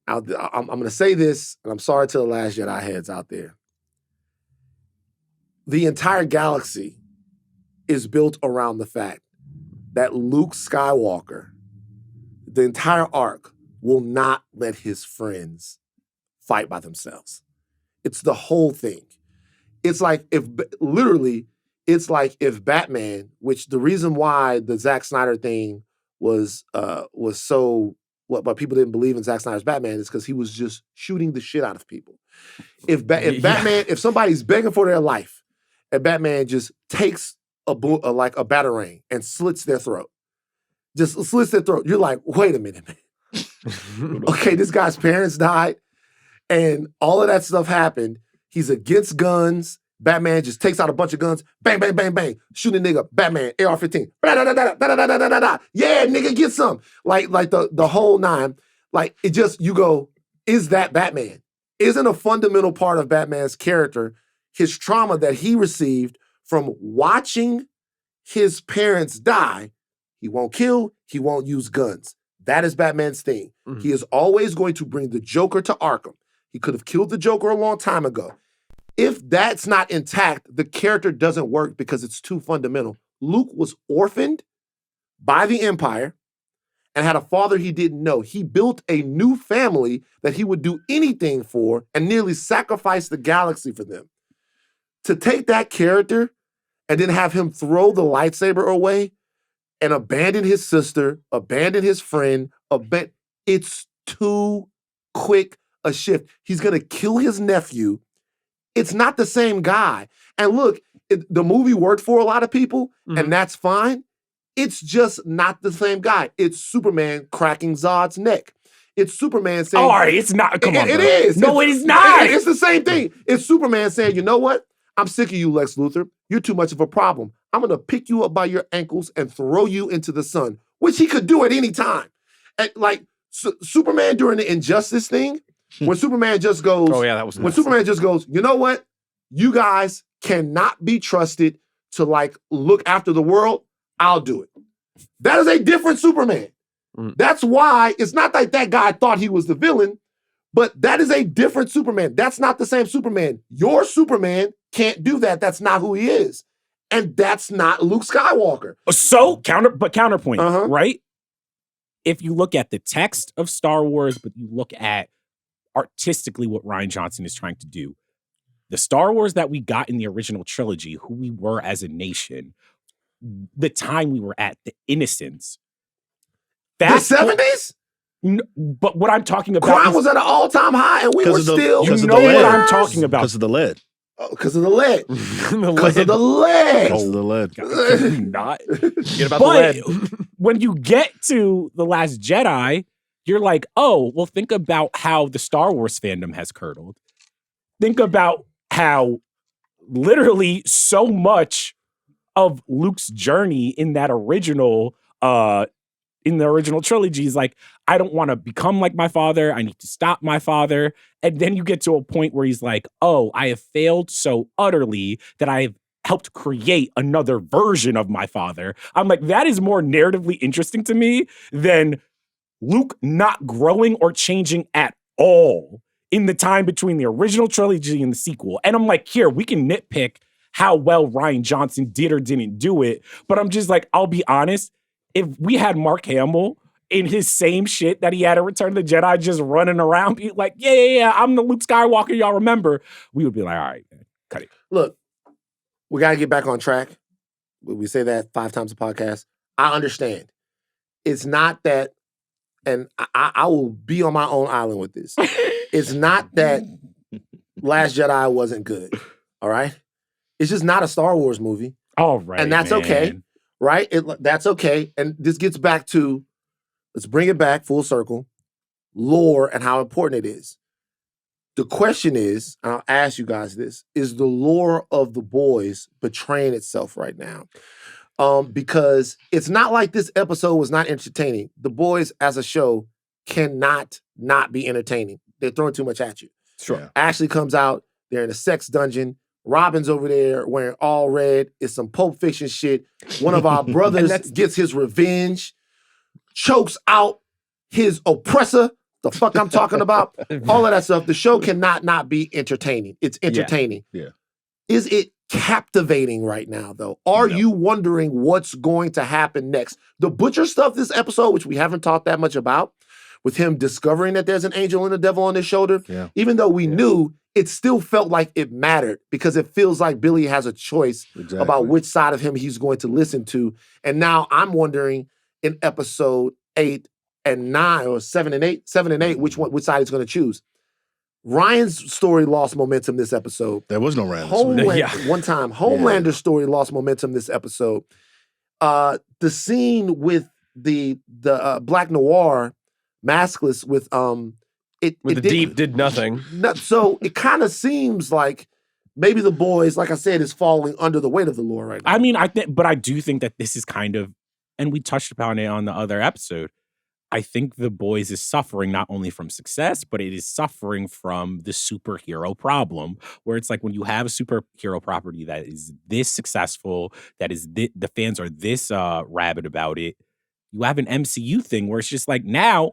Now, I'm going to say this, and I'm sorry to the Last Jedi heads out there. The entire galaxy is built around the fact that Luke Skywalker, the entire arc, will not let his friends fight by themselves. It's the whole thing. It's like if Batman, which the reason why the Zack Snyder thing was so but people didn't believe in Zack Snyder's Batman is because he was just shooting the shit out of people. If somebody's begging for their life, and Batman just takes a batarang and slits their throat, you're like, wait a minute, man. Okay, this guy's parents died, and all of that stuff happened. He's against guns. Batman just takes out a bunch of guns. Bang, bang, bang, bang. Shoot a nigga. Batman, AR-15. Yeah, nigga, get some. Like the whole nine. Like, it just, you go, is that Batman? Isn't a fundamental part of Batman's character his trauma that he received from watching his parents die? He won't kill. He won't use guns. That is Batman's thing. Mm-hmm. He is always going to bring the Joker to Arkham. He could have killed the Joker a long time ago. If that's not intact, the character doesn't work because it's too fundamental. Luke was orphaned by the Empire and had a father he didn't know. He built a new family that he would do anything for and nearly sacrifice the galaxy for them. To take that character and then have him throw the lightsaber away and abandon his sister, abandon his friend, it's too quick a shift. He's going to kill his nephew. It's not the same guy. And look, the movie worked for a lot of people, and that's fine. It's just not the same guy. It's Superman cracking Zod's neck. It's Superman saying... All right, it's not. Come on, It is. No, it is not. It's the same thing. It's Superman saying, you know what? I'm sick of you, Lex Luthor. You're too much of a problem. I'm going to pick you up by your ankles and throw you into the sun, which he could do at any time. And like Superman during the Injustice thing, when Superman just goes, when Superman just goes, you know what? You guys cannot be trusted to like look after the world. I'll do it. That is a different Superman. That's why it's not like that guy thought he was the villain, but that is a different Superman. That's not the same Superman. Your Superman can't do that. That's not who he is. And that's not Luke Skywalker. So, counterpoint, right? If you look at the text of Star Wars, but you look at artistically what Rian Johnson is trying to do, the Star Wars that we got in the original trilogy, who we were as a nation, the time we were at, the innocence. That's the 70s? But what I'm talking about crime was at an all-time high, and we were still. You know what I'm talking about. Because of the lead. Oh, because of the lead. Because of the lead. Because of the lead. Not. Forget about the lead. When you get to The Last Jedi, you're like, oh, well, think about how the Star Wars fandom has curdled. Think about how literally so much of Luke's journey in that original trilogy is like, I don't want to become like my father. I need to stop my father. And then you get to a point where he's like, oh, I have failed so utterly that I have helped create another version of my father. I'm like, that is more narratively interesting to me than Luke not growing or changing at all in the time between the original trilogy and the sequel. And I'm like, here, we can nitpick how well Rian Johnson did or didn't do it. But I'm just like, I'll be honest, if we had Mark Hamill in his same shit that he had in Return of the Jedi just running around, be like, yeah, I'm the Luke Skywalker y'all remember, we would be like, all right, man, cut it. Look, we got to get back on track. We say that 5 times a podcast. I understand. It's not that, and I will be on my own island with this. It's not that Last Jedi wasn't good, all right? It's just not a Star Wars movie. All right, and that's okay. Right? That's okay. And this gets back to, let's bring it back full circle, lore and how important it is. The question is, and I'll ask you guys this, is the lore of the boys betraying itself right now? Because it's not like this episode was not entertaining. The boys as a show cannot not be entertaining. They're throwing too much at you. Sure. Yeah. Ashley comes out, they're in a sex dungeon. Robin's over there wearing all red. It's some Pulp Fiction shit. One of our brothers gets his revenge, chokes out his oppressor. The fuck I'm talking about? All of that stuff. The show cannot not be entertaining. It's entertaining. Yeah. Is it captivating right now, though? Are you wondering what's going to happen next? The Butcher stuff this episode, which we haven't talked that much about, with him discovering that there's an angel and a devil on his shoulder, even though we knew, it still felt like it mattered because it feels like Billy has a choice about which side of him he's going to listen to. And now I'm wondering in episode 8 and 9 or 7 and 8, which side he's going to choose. Ryan's story lost momentum this episode. There was no Ryan. One time, Homelander's story lost momentum this episode. The scene with the Black Noir maskless with the Deep did nothing. So it kind of seems like maybe the boys, like I said, is falling under the weight of the lore right now. I mean, but I do think that this is kind of, and we touched upon it on the other episode, I think the boys is suffering not only from success, but it is suffering from the superhero problem, where it's like when you have a superhero property that is this successful, that is the fans are this rabid about it, you have an MCU thing where it's just like, now,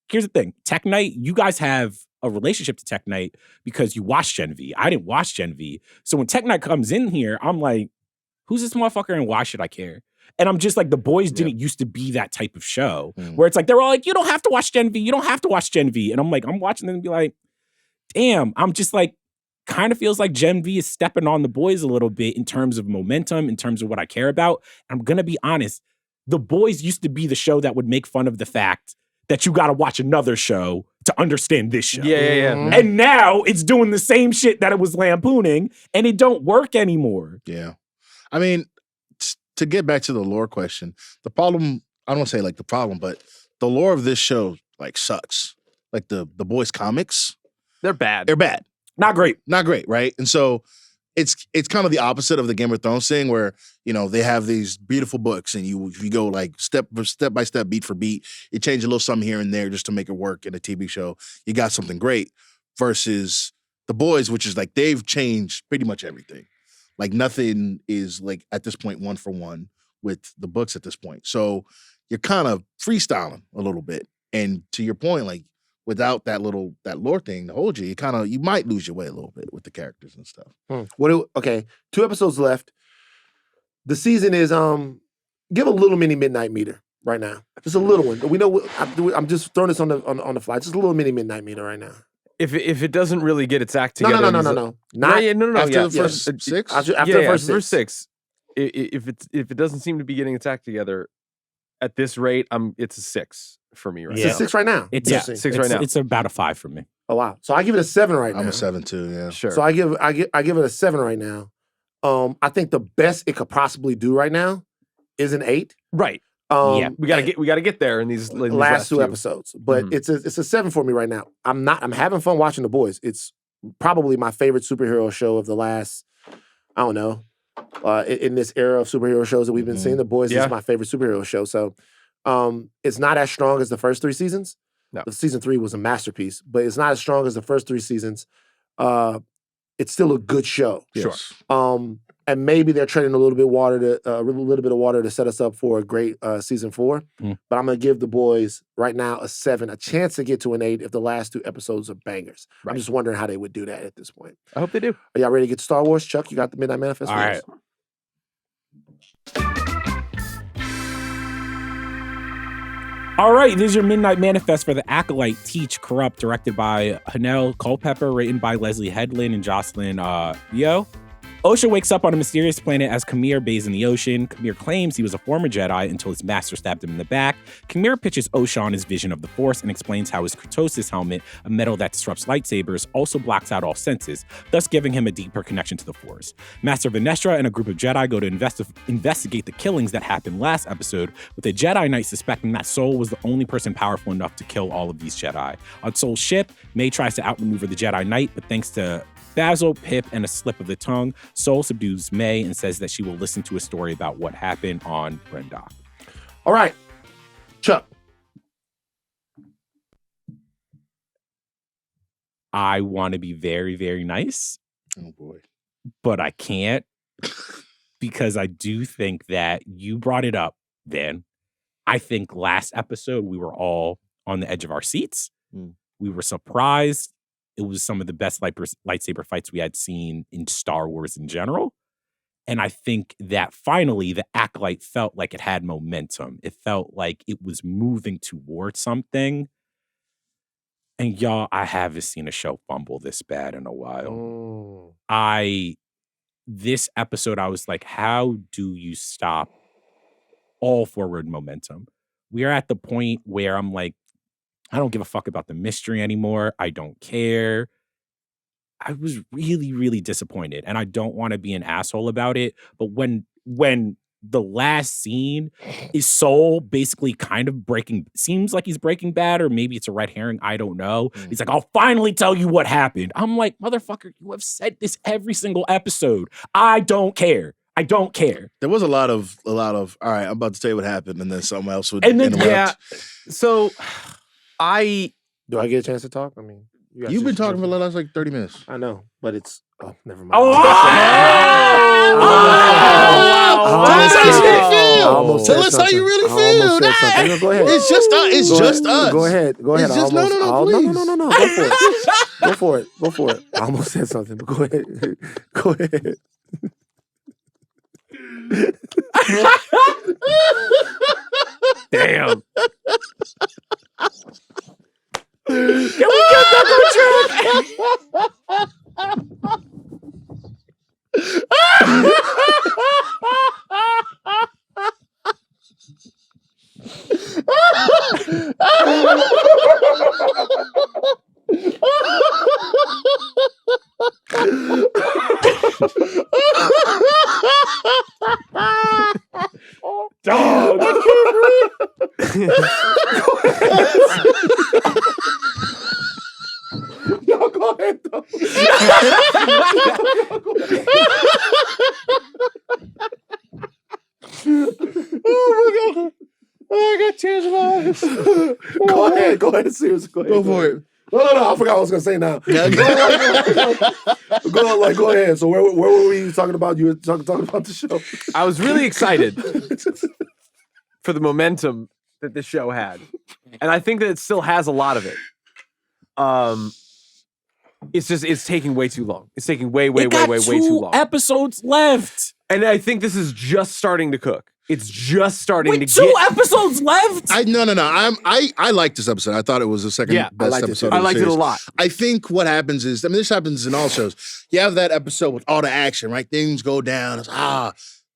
here's the thing. Tech Knight, you guys have a relationship to Tech Knight because you watched Gen V. I didn't watch Gen V. So when Tech Knight comes in here, I'm like, who's this motherfucker and why should I care? And I'm just like, the boys didn't used to be that type of show where it's like, they're all like, you don't have to watch Gen V. You don't have to watch Gen V. And I'm like, I'm watching them and be like, damn, I'm just like, kind of feels like Gen V is stepping on the boys a little bit in terms of momentum, in terms of what I care about. And I'm going to be honest, the boys used to be the show that would make fun of the fact that you got to watch another show to understand this show. Yeah. And now it's doing the same shit that it was lampooning, and it don't work anymore. Yeah. I mean, to get back to the lore question, the problem, I don't want to say like the problem, but the lore of this show like sucks. Like the boys comics. They're bad. They're bad. Not great. Not great, right? And so it's kind of the opposite of the Game of Thrones thing where, they have these beautiful books and you go like step by step, beat for beat, you change a little something here and there just to make it work in a TV show. You got something great versus The Boys, which is like they've changed pretty much everything. Like nothing is like at this point 1 for 1 with the books at this point. So you're kind of freestyling a little bit. And to your point, like without that lore thing to hold you, you might lose your way a little bit with the characters and stuff. Okay, 2 episodes left. The season is give a little mini midnight meter right now. Just a little one. We know I'm just throwing this on the fly. Just a little mini midnight meter right now. If it doesn't really get its act together, no. Not after the first 6. After the first 6. If it doesn't seem to be getting its act together at this rate, it's a 6 for me right now. It's a 6 right now. It's 6 right now. It's about a 5 for me. Oh wow! So I give it a 7 right now. I'm a 7 too. Yeah, sure. So I give it a 7 right now. I think the best it could possibly do right now is an 8. Right. We gotta get there in these last 2 episodes. But it's a 7 for me right now. I'm having fun watching The Boys. It's probably my favorite superhero show of the last, I don't know, in this era of superhero shows that we've been seeing. The Boys is my favorite superhero show. So it's not as strong as the first 3 seasons. No. Season 3 was a masterpiece, but it's not as strong as the first 3 seasons. It's still a good show. Yes. And maybe they're treading a little bit of water to set us up for a great season 4. But I'm gonna give The Boys right now a 7, a chance to get to an 8 if the last 2 episodes are bangers. Right. I'm just wondering how they would do that at this point. I hope they do. Are y'all ready to get to Star Wars? Chuck, you got the Midnight Manifest? All right. All right, this is your Midnight Manifest for the Acolyte, Teach, Corrupt, directed by Hanel Culpepper, written by Leslie Headland and Jocelyn Yo. Osha wakes up on a mysterious planet as Khmer bathes in the ocean. Khmer claims he was a former Jedi until his master stabbed him in the back. Khmer pitches Osha on his vision of the Force and explains how his Kurtosis helmet, a metal that disrupts lightsabers, also blocks out all senses, thus giving him a deeper connection to the Force. Master Vanestra and a group of Jedi go to investigate the killings that happened last episode, with a Jedi Knight suspecting that Sol was the only person powerful enough to kill all of these Jedi. On Sol's ship, May tries to outmaneuver the Jedi Knight, but thanks to Basil, Pip, and a slip of the tongue, Sol subdues May and says that she will listen to a story about what happened on Brendok. All right, Chuck. I want to be very, very nice. Oh boy. But I can't because I do think that you brought it up, Van. I think last episode we were all on the edge of our seats. We were surprised. It was some of the best lightsaber fights we had seen in Star Wars in general. And I think that finally the Acolyte felt like it had momentum. It felt like it was moving towards something. And y'all, I haven't seen a show fumble this bad in a while. This episode, I was like, how do you stop all forward momentum? We are at the point where I'm like, I don't give a fuck about the mystery anymore. I don't care. I was really, really disappointed, and I don't want to be an asshole about it. But when the last scene is Sol basically kind of seems like he's breaking bad, or maybe it's a red herring. I don't know. He's like, I'll finally tell you what happened. I'm like, motherfucker, you have said this every single episode. I don't care. I don't care. There was a lot of, all right, I'm about to tell you what happened, and then something else would interrupt. Yeah. So do I get a chance to talk? I mean, you've been talking for the last like 30 minutes. I know, but it's never mind. Tell us how you really feel. Go ahead. It's just us. Go ahead. It's just no. Please. Go for it. I almost said something, but go ahead. Go ahead. Damn. Can we get back on track? Dog, I can't breathe. Y'all go ahead, though. ahead. Seriously, go ahead. Go for it. No. I forgot what I was gonna say now. Yeah, Go ahead. So where were we talking about? You were talking about the show. I was really excited for the momentum that this show had, and I think that it still has a lot of it. It's taking way too long. It's taking way too long. Episodes left. And I think this is just starting to cook. It's just starting to Two get. episodes left. No. I liked this episode. I thought it was the second best episode. I liked it a lot. I think what happens is, this happens in all shows. You have that episode with all the action, right? Things go down.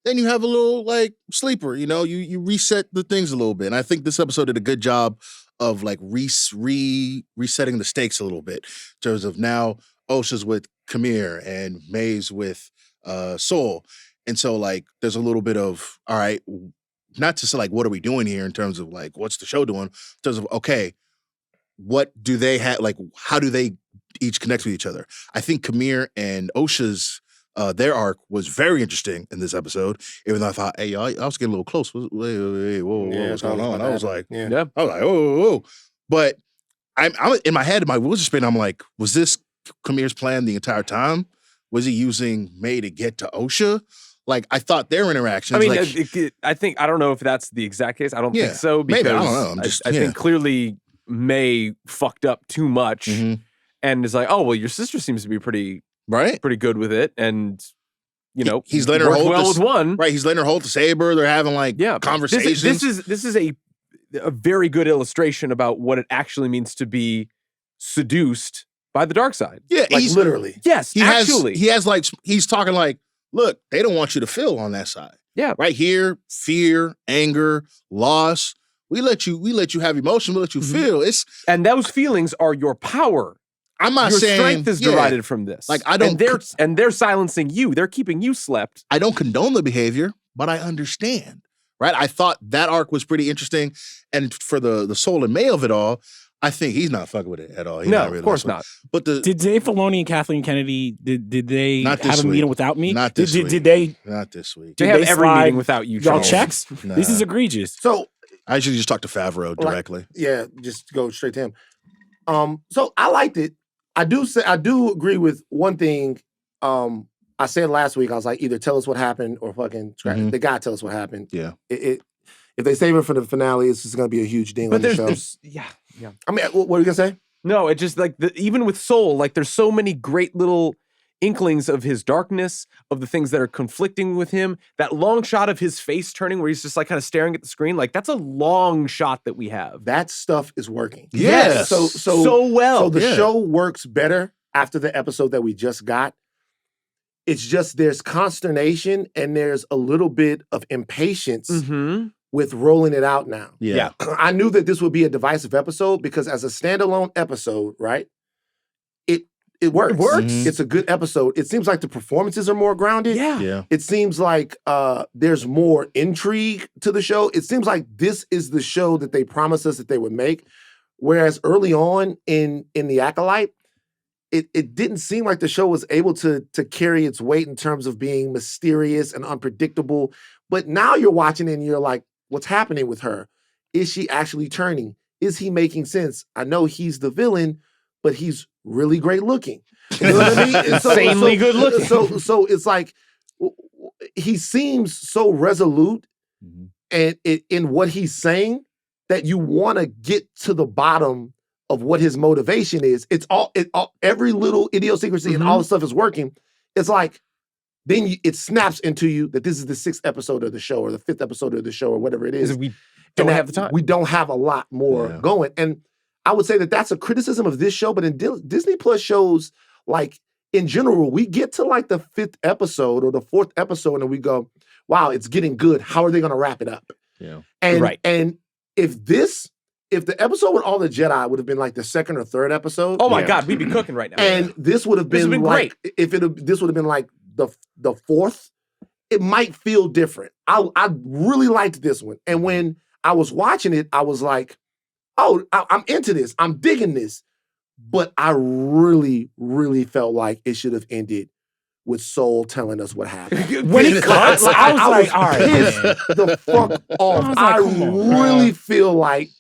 Then you have a little like sleeper. You reset the things a little bit. And I think this episode did a good job of like resetting the stakes a little bit in terms of now Osha's with Khmer and May's with Soul. And so like there's a little bit of, all right, not just like what are we doing here in terms of like what's the show doing, in terms of okay, what do they have, like how do they each connect with each other? I think Khmer and Osha's their arc was very interesting in this episode, even though I thought, hey, I was getting a little close. Wait, whoa, what's going on? I was like, whoa. But I'm in my head, my wheels are spinning. I'm like, was this Khmer's plan the entire time? Was he using May to get to Osha? Like, I thought their interactions. I mean, like, I don't know if that's the exact case. I don't think so because maybe, I don't know. I think clearly May fucked up too much and is like, oh well, your sister seems to be pretty good with it, and he's letting her hold with one. Right, he's letting her hold the saber. They're having like conversations. This is a very good illustration about what it actually means to be seduced by the dark side. Yeah, like literally. Yes, he's talking like, look, they don't want you to feel on that side. Yeah. Right here, fear, anger, loss. We let you have emotion, we let you feel. And those feelings are your power. I'm not your saying strength is derived from this. Like I don't and they're silencing you. They're keeping you slept. I don't condone the behavior, but I understand. Right? I thought that arc was pretty interesting. And for the soul and May of it all, I think he's not fucking with it at all. No, of course not. But did Dave Filoni and Kathleen Kennedy did they have a meeting without me? Not this week. Did they? Not this week. They have every meeting without you. Y'all checks? Nah. This is egregious. So I should just talk to Favreau directly. Just go straight to him. So I liked it. I do agree with one thing. I said last week, I was like, either tell us what happened or fucking scratch it. They gotta tell us what happened. Yeah. If they save it for the finale, it's just gonna be a huge ding on the show. Yeah. I mean, what are you gonna say? No, it just like even with Soul, like there's so many great little inklings of his darkness, of the things that are conflicting with him. That long shot of his face turning where he's just like kind of staring at the screen, like that's a long shot that we have. That stuff is working. Yes. So well. So the show works better after the episode that we just got. It's just there's consternation and there's a little bit of impatience with rolling it out now. Yeah. I knew that this would be a divisive episode because as a standalone episode, right? It works. It works. It's a good episode. It seems like the performances are more grounded. Yeah. It seems like there's more intrigue to the show. It seems like this is the show that they promised us that they would make. Whereas early on in The Acolyte, it didn't seem like the show was able to carry its weight in terms of being mysterious and unpredictable. But now you're watching it and you're like, what's happening with her? Is she actually turning? Is he making sense? I know he's the villain, but he's really great looking. You know what I mean? Insanely good looking. So it's like he seems so resolute and in what he's saying that you want to get to the bottom of what his motivation is. It's all every little idiosyncrasy and all the stuff is working. It's like then it snaps into you that this is the 6th episode of the show or the 5th episode of the show or whatever it is. We don't have the time. We don't have a lot more going. And I would say that that's a criticism of this show, but in Disney Plus shows, like in general, we get to like the 5th episode or the 4th episode and we go, wow, it's getting good. How are they going to wrap it up? Yeah. And if the episode with all the Jedi would have been like the 2nd or 3rd episode. Oh my God, we'd be cooking right now. And this would have been like, great. This would have been like the 4th, it might feel different. I really liked this one. And when I was watching it, I was like, oh, I'm into this. I'm digging this. But I really, really felt like it should have ended with Soul telling us what happened. When he cuts, I was like, all right, pissed the fuck off. I really feel like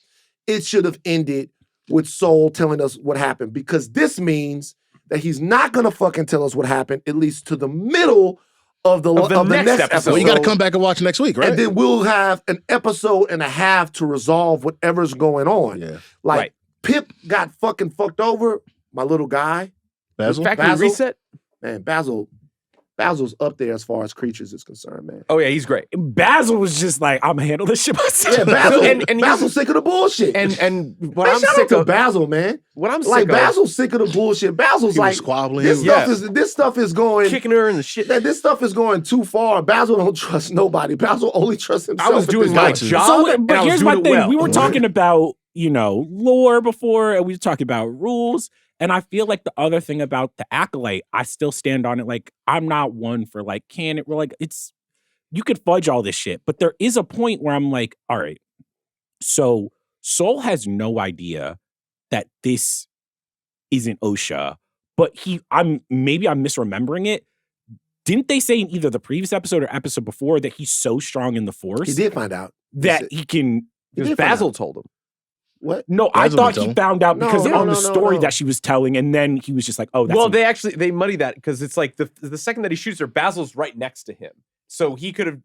it should have ended with Soul telling us what happened, because this means that he's not gonna fucking tell us what happened, at least to the middle of the next episode. Well, you got to come back and watch next week, right? And then we'll have an episode and a half to resolve whatever's going on. Yeah. Like, Pip got fucking fucked over, my little guy. Basil? Factory Reset? Man, Basil's up there as far as creatures is concerned, man. Oh, yeah, he's great. Basil was just like, I'm gonna handle this shit myself. Yeah, Basil, and Basil's sick of the bullshit. And what man, I'm shout sick out to of, Basil, man. What I'm Like, sick of, Basil's sick of the bullshit. Basil's He was like, squabbling. this stuff is going, kicking her in the shit. man, this stuff is going too far. Basil don't trust nobody. Basil only trusts himself. I was doing my job, So, and but I was here's doing my it thing. well. We were talking about, lore before, and we were talking about rules. And I feel like the other thing about the Acolyte, I still stand on it. Like, I'm not one for like, you could fudge all this shit. But there is a point where I'm like, all right, so Soul has no idea that this isn't OSHA, but maybe I'm misremembering it. Didn't they say in either the previous episode or episode before that he's so strong in the Force? He did find out. That he can. Because Basil told him. What? No, I thought he found out because on the story that she was telling, and then he was just like, "Oh, that's." Well, they muddy that because it's like the second that he shoots her, Basil's right next to him, so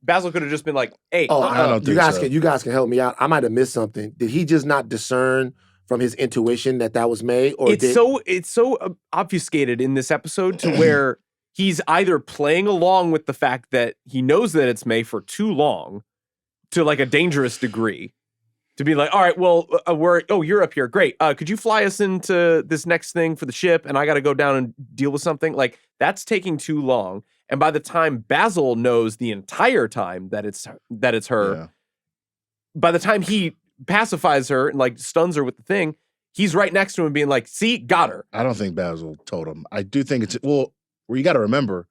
Basil could have just been like, "Hey, I don't think so. You guys can help me out. I might have missed something. Did he just not discern from his intuition that was made, or it's so obfuscated in this episode to where he's either playing along with the fact that he knows that it's May for too long, to like a dangerous degree. To be like, all right, well, you're up here. Great. Could you fly us into this next thing for the ship? And I got to go down and deal with something. Like, that's taking too long. And by the time Basil knows the entire time that it's her, by the time he pacifies her and like stuns her with the thing, he's right next to him being like, see, got her. I don't think Basil told him. I do think where you got to remember,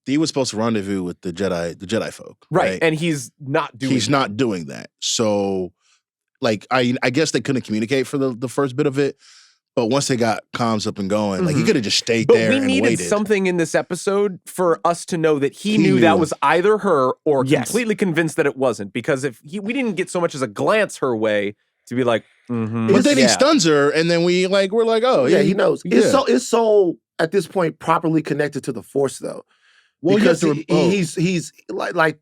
he was supposed to rendezvous with the Jedi folk. Right. And he's not doing that. So, like, I guess they couldn't communicate for the first bit of it, but once they got comms up and going, like, he could have just stayed there and waited. But we needed something in this episode for us to know that he knew that was either her or completely convinced that it wasn't, because we didn't get so much as a glance her way to be like, But then he stuns her, and then we're like, oh, yeah, he knows. Yeah. Is Soul at this point properly connected to the Force though? Well, because he's like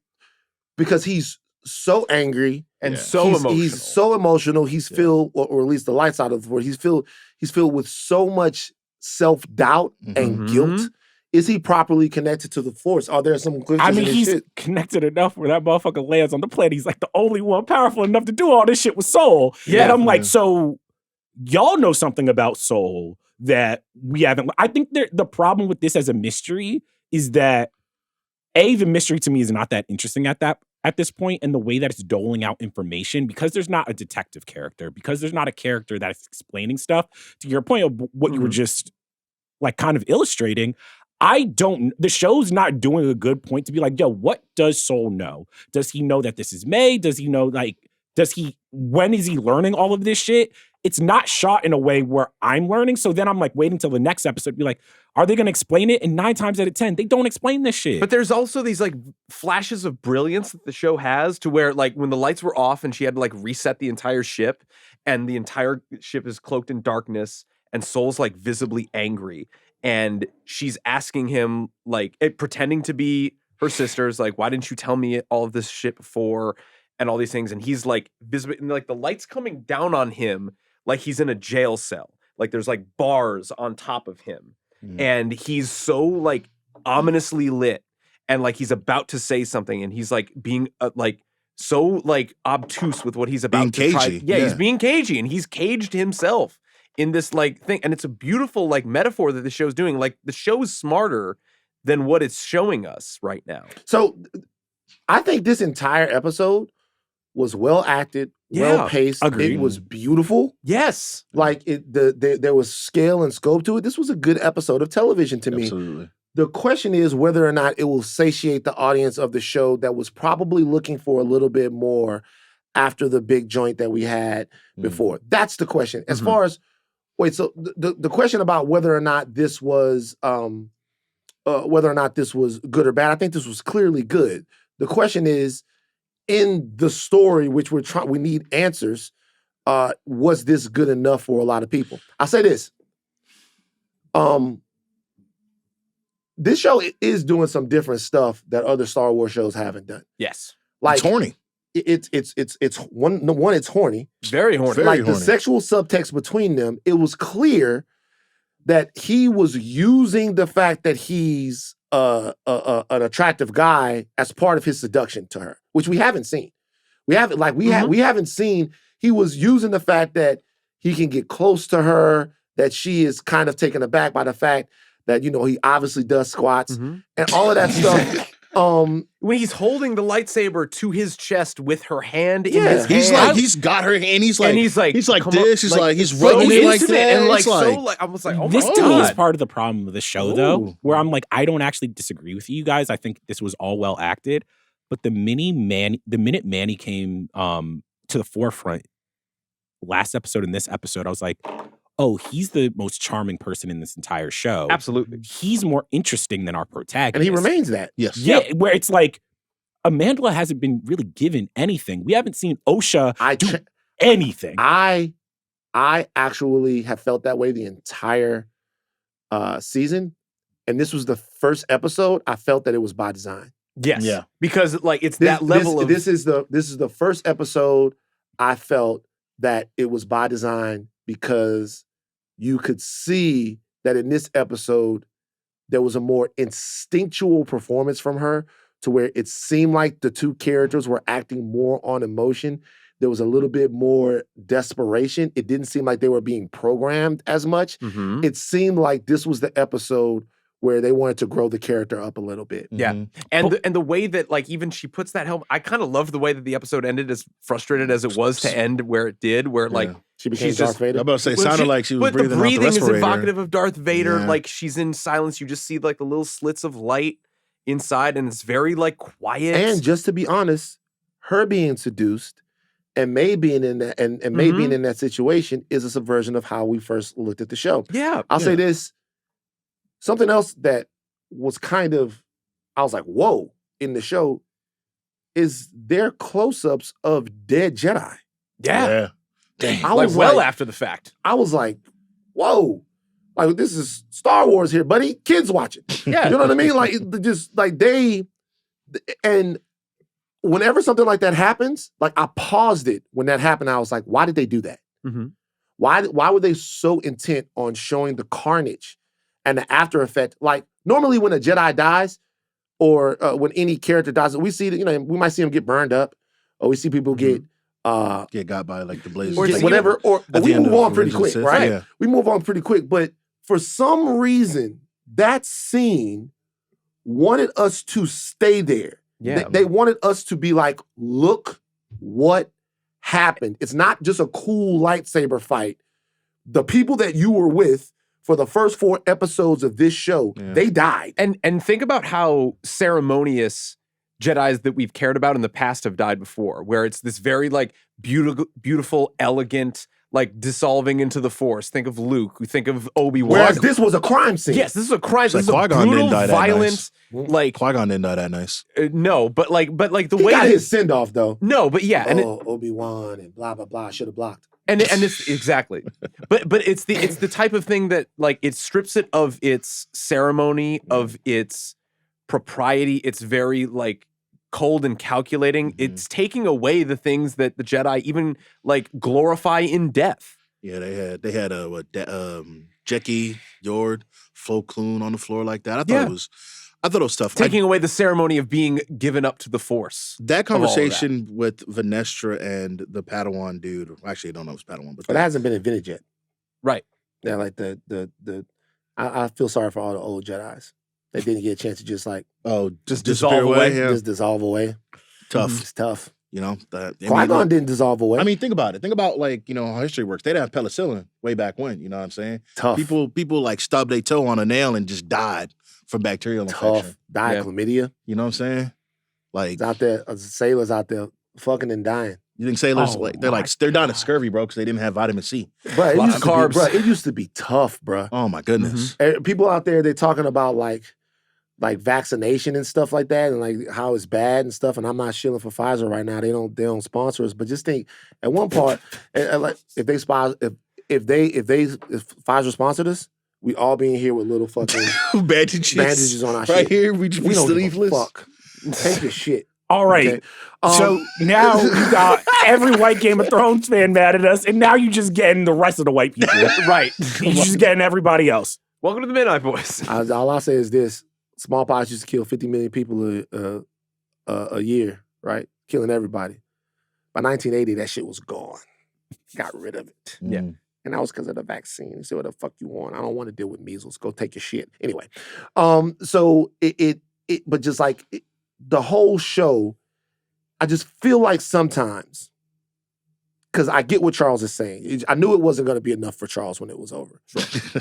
because he's so angry and so emotional. He's so emotional. He's filled, or at least the light side of the Force. He's filled with so much self-doubt and guilt. Is he properly connected to the Force? Are there some glitches? I mean, he's connected enough where that motherfucker lands on the planet. He's like the only one powerful enough to do all this shit with Soul. Yeah. And I'm like, so y'all know something about Soul that we haven't. I think the problem with this as a mystery is that the mystery to me is not that interesting at this point, and the way that it's doling out information, because there's not a detective character, because there's not a character that's explaining stuff. To your point of what you were just like kind of illustrating, the show's not doing a good point to be like, yo, what does Soul know? Does he know that this is May? Does he know, when is he learning all of this shit? It's not shot in a way where I'm learning. So then I'm like waiting till the next episode to be like, are they going to explain it? And 9 times out of 10, they don't explain this shit. But there's also these like flashes of brilliance that the show has, to where like when the lights were off and she had to like reset the entire ship, and the entire ship is cloaked in darkness, and Soul's like visibly angry, and she's asking him, like, pretending to be her sisters, like, why didn't you tell me all of this shit before, and all these things. And he's like visibly, and like the light's coming down on him like he's in a jail cell. Like there's like bars on top of him. And he's so like ominously lit, and like he's about to say something, and he's like being like so like obtuse with what he's about to try. Yeah, he's being cagey, and he's caged himself in this like thing. And it's a beautiful like metaphor that the show's doing. Like the show is smarter than what it's showing us right now. So I think this entire episode was well acted, well paced. Agreed. It was beautiful. Yes. Like there was scale and scope to it. This was a good episode of television to me. Absolutely. The question is whether or not it will satiate the audience of the show that was probably looking for a little bit more after the big joint that we had before. That's the question. As far as so the question about whether or not this was good or bad, I think this was clearly good. The question is, in the story, which we need answers, was this good enough for a lot of people? I'll say this. This show is doing some different stuff that other Star Wars shows haven't done. Yes. Like, it's horny. It's one, it's horny. Very horny. Very Like horny. the sexual subtext between them, it was clear that he was using the fact that he's an attractive guy as part of his seduction to her, which we haven't seen. We haven't seen. He was using the fact that he can get close to her, that she is kind of taken aback by the fact that, you know, he obviously does squats and all of that stuff. When he's holding the lightsaber to his chest with her hand in Yeah. his hand. He's like, he's got her, and he's like come this. on, He's like, like, he's so rubbing it like intimate that. and like It's so like I was like, oh This my to me is God. part of the problem with the show, though, Ooh. where I'm like, I don't actually disagree with you guys. I think this was all well acted, but the minute Manny came to the forefront last episode and this episode, I was like, oh, he's the most charming person in this entire show. Absolutely. He's more interesting than our protagonist. And he remains that. Yes. Yeah, where it's like Amandla hasn't been really given anything. We haven't seen Osha do anything. I actually have felt that way the entire season. And this was the first episode. I felt that it was by design. Yes. Yeah. Because like it's that level of this is the first episode I felt that it was by design, because you could see that in this episode there was a more instinctual performance from her, to where it seemed like the two characters were acting more on emotion. There was a little bit more desperation. It didn't seem like they were being programmed as much. Mhm. It seemed like this was the episode where they wanted to grow the character up a little bit. Yeah. Mhm. And the way that like even she puts that helmet, I kind of love the way that the episode ended, as frustrated as it was to end where it did, where like She became she's Darth just- Vader. I'm about to say, it Well, sounded she- like she was but the breathing out the breathing is respirator. evocative of Darth Vader. Yeah. Like she's in silence. You just see like the little slits of light inside, and it's very like quiet. And just to be honest, her being seduced and May being in that and May being in that situation is a subversion of how we first looked at the show. yeah, I'll say this. Something else that was kind of, I was like, whoa, in the show is their close-ups of dead Jedi. yeah, Damn. I like was well like, after the fact. I was like, whoa. Like, this is Star Wars here, buddy. Kids watching. Yeah, You know what I mean? Like, just like and whenever something like that happens, like I paused it when that happened. I was like, why did they do that? Mhm. Why were they so intent on showing the carnage and the after effect? Like, normally when a Jedi dies, or when any character dies, we see that, you know, we might see them get burned up, or we see people get Get got by like the blazers. Or get just whatever, or at we the end move of on pretty Revenge of quick, the Sith. right? Yeah. We move on pretty quick, but for some reason, that scene wanted us to stay there. Yeah. They wanted us to be like, look what happened. It's not just a cool lightsaber fight. The people that you were with for the first 4 episodes of this show, Yeah. they died. And think about how ceremonious Jedis that we've cared about in the past have died before, where it's this very like beautiful, elegant, like dissolving into the Force. Think of Luke. We think of Obi-Wan. Whereas this was a crime scene. Yes, this is a crime. It's This is like a Qui-Gon brutal, didn't die that violent, nice. like Qui-Gon didn't die that nice. no, but like the He way got that, his send off though. no, but yeah, and Obi-Wan and blah blah blah. Should have blocked. and it's exactly, but it's the type of thing that like it strips it of its ceremony, of its propriety. It's very like cold and calculating. It's taking away the things that the Jedi even like glorify in death. Yeah, they had Jekki, Yord, Flo Kloon on the floor like that. I thought it was tough. Taking away the ceremony of being given up to the Force. That of all of that. conversation with Vanestra and the Padawan dude. Actually, I don't know if it's Padawan, but But that hasn't been invented yet. Right. Yeah, like I feel sorry for all the old Jedis. They didn't get a chance to just like Just disappear dissolve away. Yeah. just dissolve away. Tough. It's tough. You know that. I mean, Qui-Gon didn't dissolve away. I mean, think about it. Think about like, you know, how history works. They didn't have penicillin way back when. You know what I'm saying? tough. People like stubbed their toe on a nail and just died from bacterial infection. Tough. Died Yeah. chlamydia. You know what I'm saying? Like, It's out there. Sailors out there fucking and dying. you think sailors Oh they're dying of scurvy, bro, because they didn't have vitamin C. Bro, it Lots used of to carbs. be, bro, it used to be tough, bro. Oh my goodness. People out there, they're talking about like, like vaccination and stuff like that, and like how it's bad and stuff. And I'm not shilling for Pfizer right now. They don't sponsor us. But just think, at one part, like if Pfizer sponsored us, we all be in here with little fucking bandages on our right shit. here. We don't sleeveless. Fuck. Take your shit. All right. Okay. So now you got every white Game of Thrones fan mad at us, and now you just getting the rest of the white people. Right. You just getting everybody else. Welcome to the Midnight Boys. All I say is this: smallpox used to kill 50 million people a year, right? Killing everybody. By 1980, that shit was gone. Got rid of it. Yeah. And that was because of the vaccine. You say what the fuck you want. I don't want to deal with measles. Go take your shit. Anyway, so but just like the whole show, I just feel like sometimes, because I get what Charles is saying. I knew it wasn't going to be enough for Charles when it was over.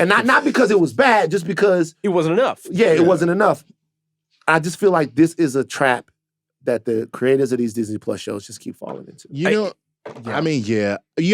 And not because it was bad, just because It wasn't enough. yeah, it wasn't enough. I just feel like this is a trap that the creators of these Disney Plus shows just keep falling into. I mean, yeah. They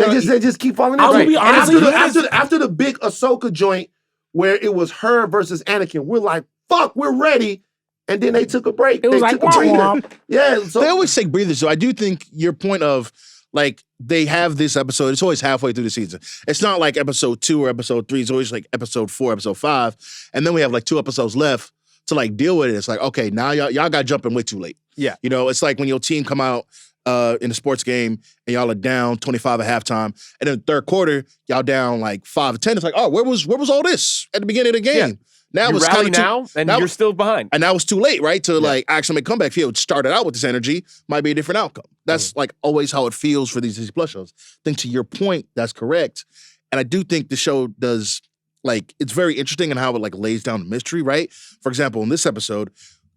just keep falling into. I'll be honest with you. After the big Ahsoka joint where it was her versus Anakin, we're like, fuck, we're ready. And then they took a break. It was they like, took a breather. womp. Yeah. So They always take breathers. So I do think your point of like they have this episode, it's always halfway through the season. It's not like episode 2 or episode 3. It's always like episode 4, episode 5. And then we have like 2 episodes left to like deal with it. It's like, okay, now y'all got jumping way too late. Yeah. You know, it's like when your team come out in a sports game and y'all are down 25 at halftime. And then the third quarter, y'all down like 5 or 10. It's like, oh, where was all this at the beginning of the game? Yeah. Now You it's rally kind of now, and you're still behind. and now it's too late, right? To like actually make a comeback. If you had started out with this energy, might be a different outcome. That's like always how it feels for these Disney Plus shows. I think to your point, that's correct. And I do think the show does, like, it's very interesting in how it like lays down the mystery, right? For example, in this episode,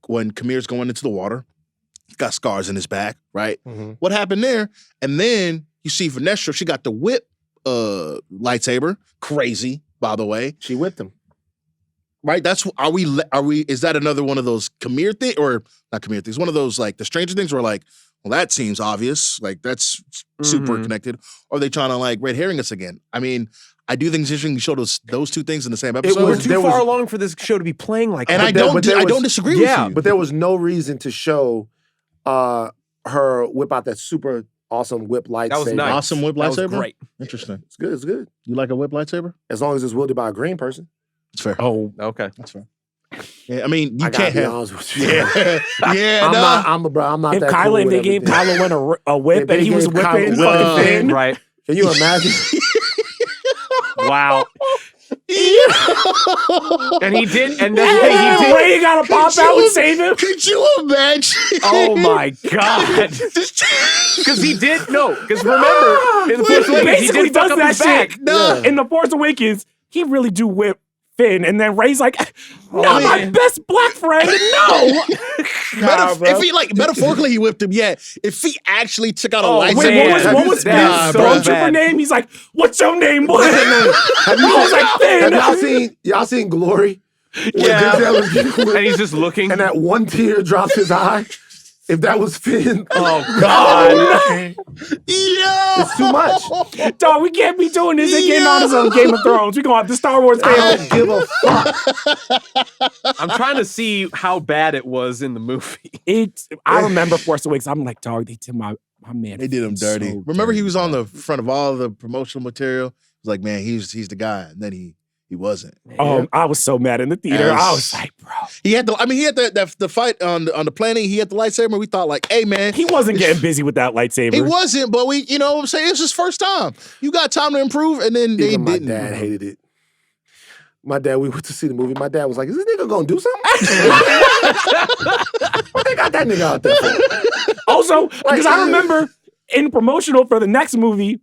when Kamir's going into the water, he's got scars in his back, right? Mm-hmm. What happened there? And then you see Vanessa, she got the whip lightsaber. Crazy, by the way. she whipped him. Right? Is that another one of those Kamir things, or not Kamir things, one of those like the Stranger Things where like, well, that seems obvious. Like that's super connected. Or are they trying to like red herring us again? I mean, I do think it's interesting you showed us those two things in the same episode. We're too far along for this show to be playing like and that. I don't disagree with you. But there was no reason to show her whip out that super awesome whip lightsaber. That was nice. Awesome whip That was lightsaber? great. Interesting. It's good. It's good. You like a whip lightsaber? As long as it's wielded by a green person. It's fair. Oh, Okay. That's fair. Yeah, I mean, you I gotta can't be have. honest with you. Yeah, yeah. I'm nah. not. I'm not if that cool Kylo, with they gave everything. Kylo Ren a whip If they and he was gave whipping Kylo fucking Ren- Finn. Right. Can you imagine? Wow. And he did. And then Hey, he did. Ray gotta pop out and save him. Could you imagine? Oh my God. Because he did. No. Because remember, in the Force Awakens, he Basically did fuck does up that his back. shit. No. In The Force Awakens, he really do whip Finn, and then Ray's like, "No, Oh, my man. best black friend, no." If he like metaphorically he whipped him, yeah. If he actually took out a Oh, lightsaber, Wait, what was That Finn's is so stormtrooper bad. name? He's like, "What's your name, boy?" Have you I was like, Finn. have y'all seen Glory? Where Yeah. Denzel was getting whipped, And he's just looking. and that one tear drops his eye. If that was Finn, Oh God. yeah, it's too much. Dog, we can't be doing this. They getting on us on Game of Thrones. We gonna have the Star Wars I family. don't give a fuck. I'm trying to see how bad it was in the movie. I remember Force Awakens. I'm like, dog, they did my man. They did him dirty. so Remember, he dirty, was on dog. the front of all the promotional material. It was like, man, he's the guy, and then he wasn't. I was so mad in the theater. Yes. I was like, bro. He had the fight on the planning. He had the lightsaber. We thought like, hey man, He wasn't getting busy with that lightsaber. he wasn't. But we, you know, what I'm saying it's his first time. You got time to improve, and then they Even my didn't. dad hated it. My dad, we went to see the movie. My dad was like, "Is this nigga gonna do something? What they got that nigga out there for?" Also, because I remember in promotional for the next movie,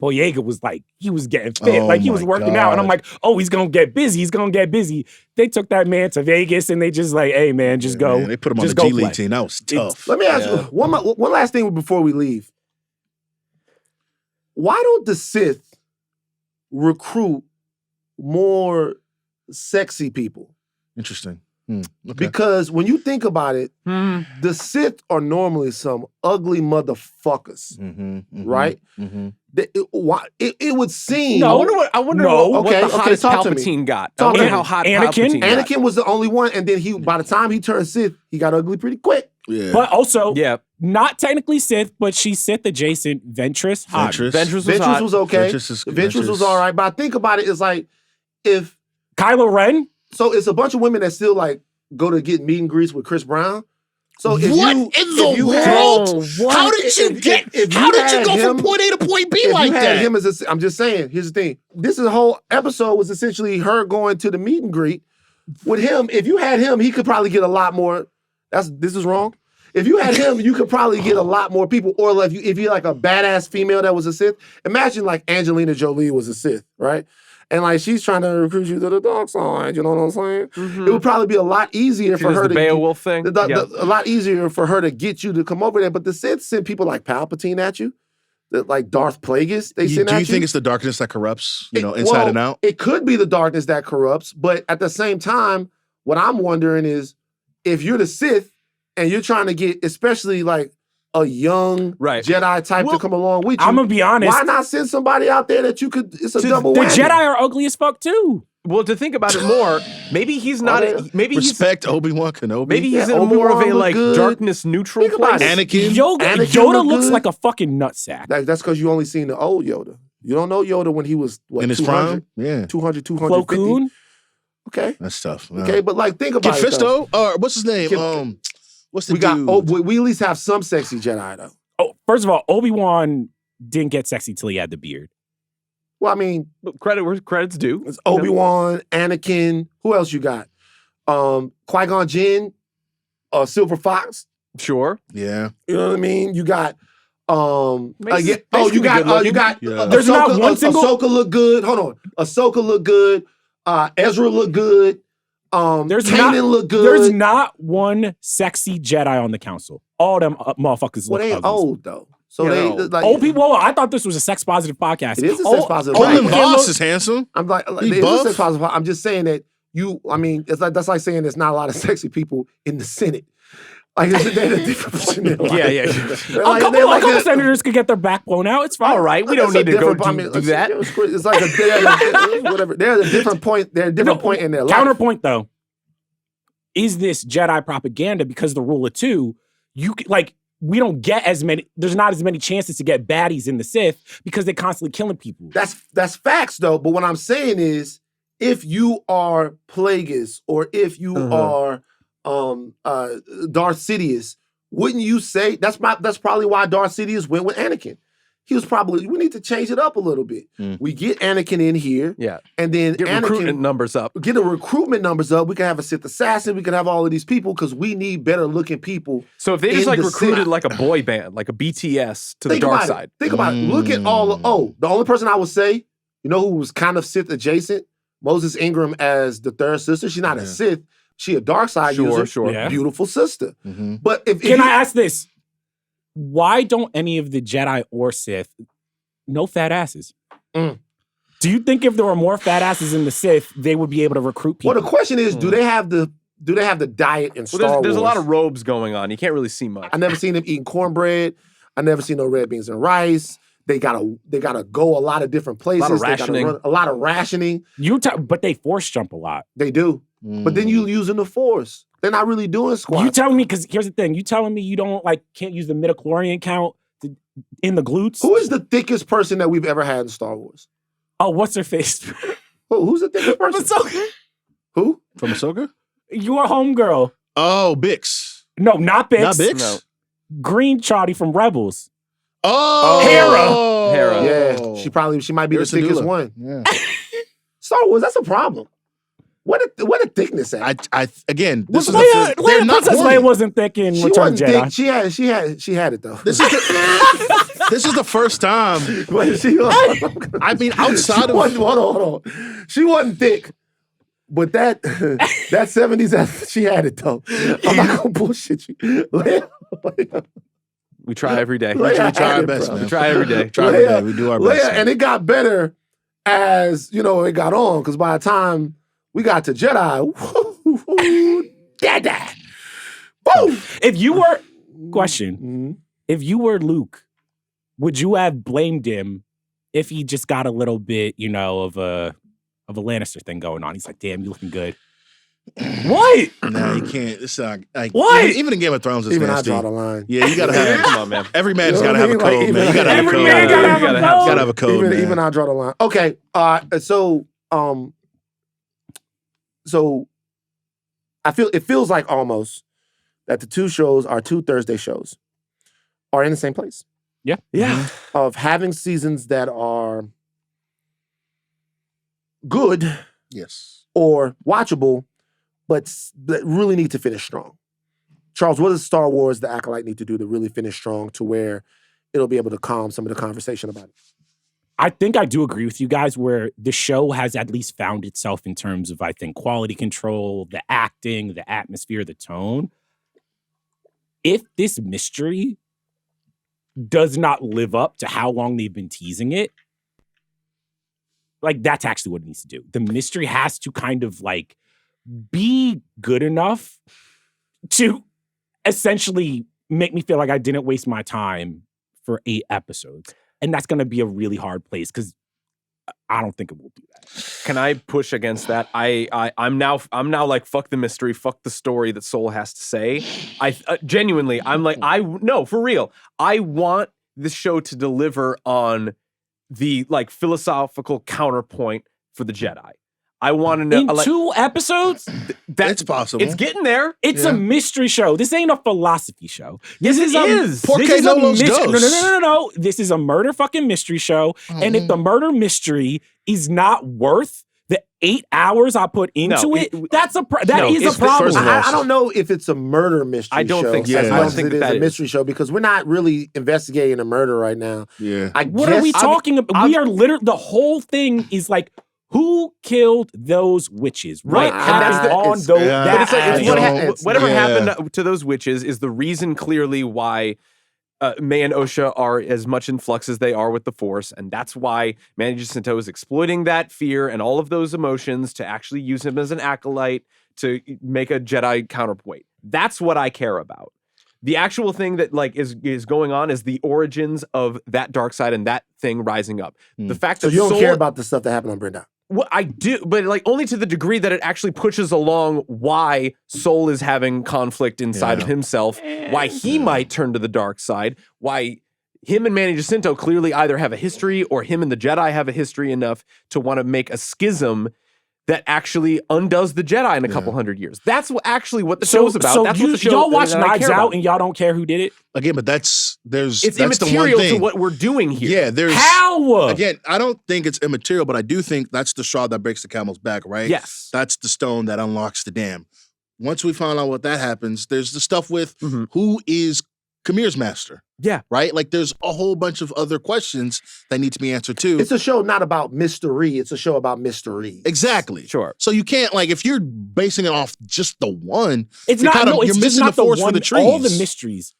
Boyega was like, he was getting fit. Oh like he was my working out. And I'm God. like, oh, he's gonna get busy. He's gonna get busy. They took that man to Vegas and they just like, hey man, just go. Man, they put him on just the go G League play. team. That was tough. Let me ask you one last thing before we leave. Why don't the Sith recruit more sexy people? Interesting. Okay. Because when you think about it, the Sith are normally some ugly motherfuckers, right? It would seem. No, I wonder what the hottest talk to me. Palpatine got. Talk I wonder to how me. hot Anakin? Palpatine got. Anakin was the only one, and then by the time he turned Sith, he got ugly pretty quick. Yeah. But also, Yeah. not technically Sith, but she's Sith adjacent. Ventress, hot. Ventress was okay. Ventress was all right. But I think about it, it's like if Kylo Ren. So it's a bunch of women that still like go to get meet and greets with Chris Brown. So if what you, in the you world? Had, how did you get? How did you go from point A to point B if like you had that? Him as I'm just saying. Here's the thing. This whole episode was essentially her going to the meet and greet with him. If you had him, he could probably get a lot more. This is wrong. If you had him, you could probably get a lot more people. Or if you're like a badass female that was a Sith, imagine like Angelina Jolie was a Sith, right? And like she's trying to recruit you to the dark side, you know what I'm saying? It would probably be a lot easier for her the to Beowulf thing. A lot easier for her to get you to come over there. But the Sith send people like Palpatine at you, like Darth Plagueis. They send at you. Do you think it's the darkness that corrupts, inside and out? It could be the darkness that corrupts, but at the same time, what I'm wondering is if you're the Sith and you're trying to get, especially like a young Jedi type to come along with you. I'm gonna be honest. Why not send somebody out there that you could? It's a double The whammy. Jedi are ugly as fuck too. Well, to think about it more, maybe he's not. Maybe respect Obi-Wan Kenobi. Maybe he's in more of a like darkness neutral place. Anakin. Yoda looks like a fucking nutsack. That's because you only seen the old Yoda. You don't know Yoda when he was in his prime. Yeah, 200, 250. Plo Koon? Okay, that's tough. Okay, but like think about Kit it. Fisto, or what's his name? What's the we dude? got? We at least have some sexy Jedi though. Oh, first of all, Obi-Wan didn't get sexy till he had the beard. Well, I mean, credit where credit's due. It's Obi-Wan, Anakin. Who else you got? Qui-Gon Jinn, Silver Fox. Sure. Yeah. You know what I mean? You got you got there's not one single Ahsoka look good. Hold on. Ahsoka look good. Ezra look good. Kanan look good. There's not one sexy Jedi on the council. All them motherfuckers look they ugly. old though. So they like old people. Well, I thought this was a sex positive podcast. It is a sex positive. Holden Voss is handsome. I'm like, it is a sex positive. I'm just saying that it's like that's like saying there's not a lot of sexy people in the Senate. Like they're a different position. Yeah. A couple senators could get their back blown out. It's fine. All right, we don't need to go do that. It's like whatever. They're at a different point. They're at a different point in their life. Counterpoint though, is this Jedi propaganda because the rule of two? We don't get as many. There's not as many chances to get baddies in the Sith because they're constantly killing people. That's facts though. But what I'm saying is, if you are Plagueis or if you are Darth Sidious, wouldn't you say that's probably why Darth Sidious went with Anakin? He was probably, we need to change it up a little bit. We get Anakin in here, and then get recruitment numbers up. Get the recruitment numbers up. We can have a Sith assassin. We can have all of these people because we need better looking people. So if they just recruited like a boy band, like a BTS to the dark side. Think about it. Look at all. The only person I would say, you know, who was kind of Sith adjacent, Moses Ingram as the third sister. She's not a Sith. She a dark side user. Sure. Yeah. Beautiful sister. But if I ask this? Why don't any of the Jedi or Sith no fat asses? Do you think if there were more fat asses in the Sith, they would be able to recruit people? Well, the question is, do they have the diet in Star Wars? There's a lot of robes going on. You can't really see much. I never seen them eating cornbread. I never seen no red beans and rice. They gotta go a lot of different places. A lot of rationing. A lot of rationing. But they force jump a lot. They do. But then you using the Force. They're not really doing squats. You telling me, because here's the thing, you telling me you don't can't use the midichlorian count in the glutes? Who is the thickest person that we've ever had in Star Wars? Oh, what's her face? Who's the thickest person? Who? From Ahsoka? Your homegirl. Oh, Bix. No, not Bix. Not Bix? No. Green Charlie from Rebels. Oh, Hera. Yeah, she might be the thickest one. Yeah. Star Wars, that's a problem. What a thickness at? Again, this is Princess Leia wasn't thick in Return of the Jedi. Thick. She had it though. This is the first time. I mean, outside of hold on. She wasn't thick, but that 70s, she had it though. I'm not gonna bullshit you. Leia. We try every day. We try our best, man. We try every day. We do our best. And it got better as it got on. Because by the time we got to Jedi, Boom. If you were if you were Luke, would you have blamed him if he just got a little bit, of a Lannister thing going on? He's like, damn, you looking good. What? Nah, you can't. It's like what? Even in Game of Thrones, it's even nasty. I draw the line. Yeah, you gotta have. Come on, man. Every man's You know gotta what I have a mean? Like, code, man. You even- gotta have a Every code. man gotta have a code. Gotta have a code, man. Even I draw the line. Okay. So it feels like almost that the two shows, our two Thursday shows, are in the same place. Yeah. Yeah. Of having seasons that are good Yes. or watchable, but that really need to finish strong. Charles, what does Star Wars, The Acolyte, need to do to really finish strong to where it'll be able to calm some of the conversation about it? I think I do agree with you guys where the show has at least found itself in terms of, I think, quality control, the acting, the atmosphere, the tone. If this mystery does not live up to how long they've been teasing it, like, that's actually what it needs to do. The mystery has to kind of, like, be good enough to essentially make me feel like I didn't waste my time for 8 episodes. And that's going to be a really hard place because I don't think it will do that. Can I push against that? I'm now like, fuck the mystery, fuck the story that Soul has to say. I genuinely, I'm like, no, for real. I want this show to deliver on the like philosophical counterpoint for the Jedi. I want to know In 2 episodes? That's possible. It's getting there. It's a mystery show. This ain't a philosophy show. Yes, This it is. is. Por This qué is no a los mystery. dos? No. This is a murder fucking mystery show. And if the murder mystery is not worth the 8 hours I put into it, that's a that is a problem. First of all, I don't know if it's a murder mystery I don't show think so. as Yeah. much I don't as think it is that a is. mystery show because we're not really investigating a murder right now. Yeah. What are we talking about? We are literally, the whole thing is like, who killed those witches? Right. What And that's happened the- on it's- those? yeah. But it's like I it's what don't- whatever yeah. happened to those witches is the reason clearly why May and Osha are as much in flux as they are with the Force, and that's why Manny Jacinto is exploiting that fear and all of those emotions to actually use him as an acolyte to make a Jedi counterweight. That's what I care about. The actual thing that like is going on is the origins of that dark side and that thing rising up. The fact So that you don't Soul, care about the stuff that happened on Brenda. well, I do, but like only to the degree that it actually pushes along why Soul is having conflict inside of himself, why he might turn to the dark side, why him and Manny Jacinto clearly either have a history or him and the Jedi have a history enough to want to make a schism that actually undoes the Jedi in a couple hundred years. That's what the show's about. So That's what the show y'all watch that I Knives care Out about. and y'all don't care who did it? Again, but that's It's the one immaterial thing. to what we're doing here. Yeah, there's How? Again, I don't think it's immaterial, but I do think that's the straw that breaks the camel's back, right? Yes. That's the stone that unlocks the dam. Once we find out what that happens, there's the stuff with Mhm. who is Khmer's master, Yeah. right? Like there's a whole bunch of other questions that need to be answered too. It's a show not about mystery. It's a show about mystery. Exactly. Sure. So you can't like if you're basing it off just the one. It's you're not. kinda- No, it's you're just missing not the forest one. for the trees. All the mysteries.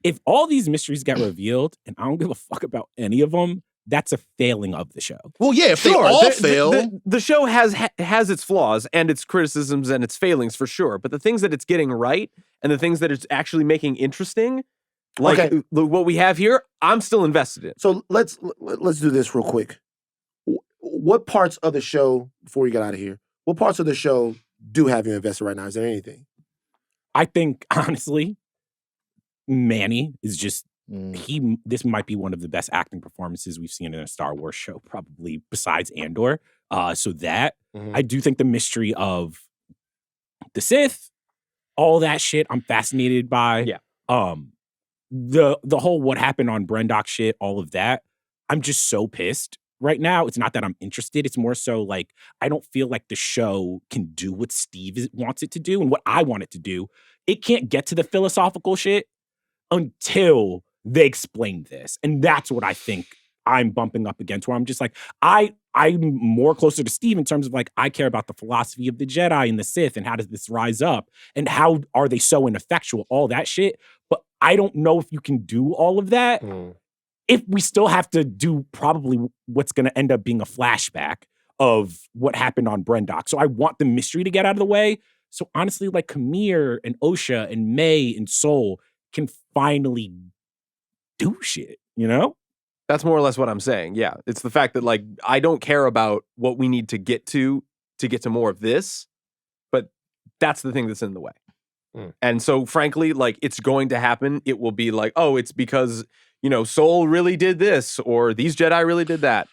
If all these mysteries get revealed, and I don't give a fuck about any of them, that's a failing of the show. Well, yeah, if they Sure, all the- fail, the show has its flaws and its criticisms and its failings for sure. But the things that it's getting right and the things that it's actually making interesting, like Okay. what we have here, I'm still invested in. So let's do this real quick. What parts of the show, before we get out of here, what parts of the show do have you invested right now? Is there anything? I think honestly, Manny is just this might be one of the best acting performances we've seen in a Star Wars show, probably besides Andor. So that I do think the mystery of the Sith, all that shit, I'm fascinated by. Yeah. The whole what happened on Brendok shit, all of that. I'm just so pissed right now. It's not that I'm interested. It's more so like I don't feel like the show can do what Steve wants it to do and what I want it to do. It can't get to the philosophical shit until they explain this. And that's what I think I'm bumping up against, where I'm just like, I'm more closer to Steve in terms of like, I care about the philosophy of the Jedi and the Sith and how does this rise up and how are they so ineffectual, all that shit. But I don't know if you can do all of that if we still have to do probably what's going to end up being a flashback of what happened on Brendok. So I want the mystery to get out of the way So honestly, like Kamir and Osha and May and Sol can finally do shit, you know? That's more or less what I'm saying. Yeah. It's the fact that like I don't care about what we need to get to more of this, but that's the thing that's in the way. And so frankly, like it's going to happen. It will be like, oh, it's because, Sol really did this or these Jedi really did that.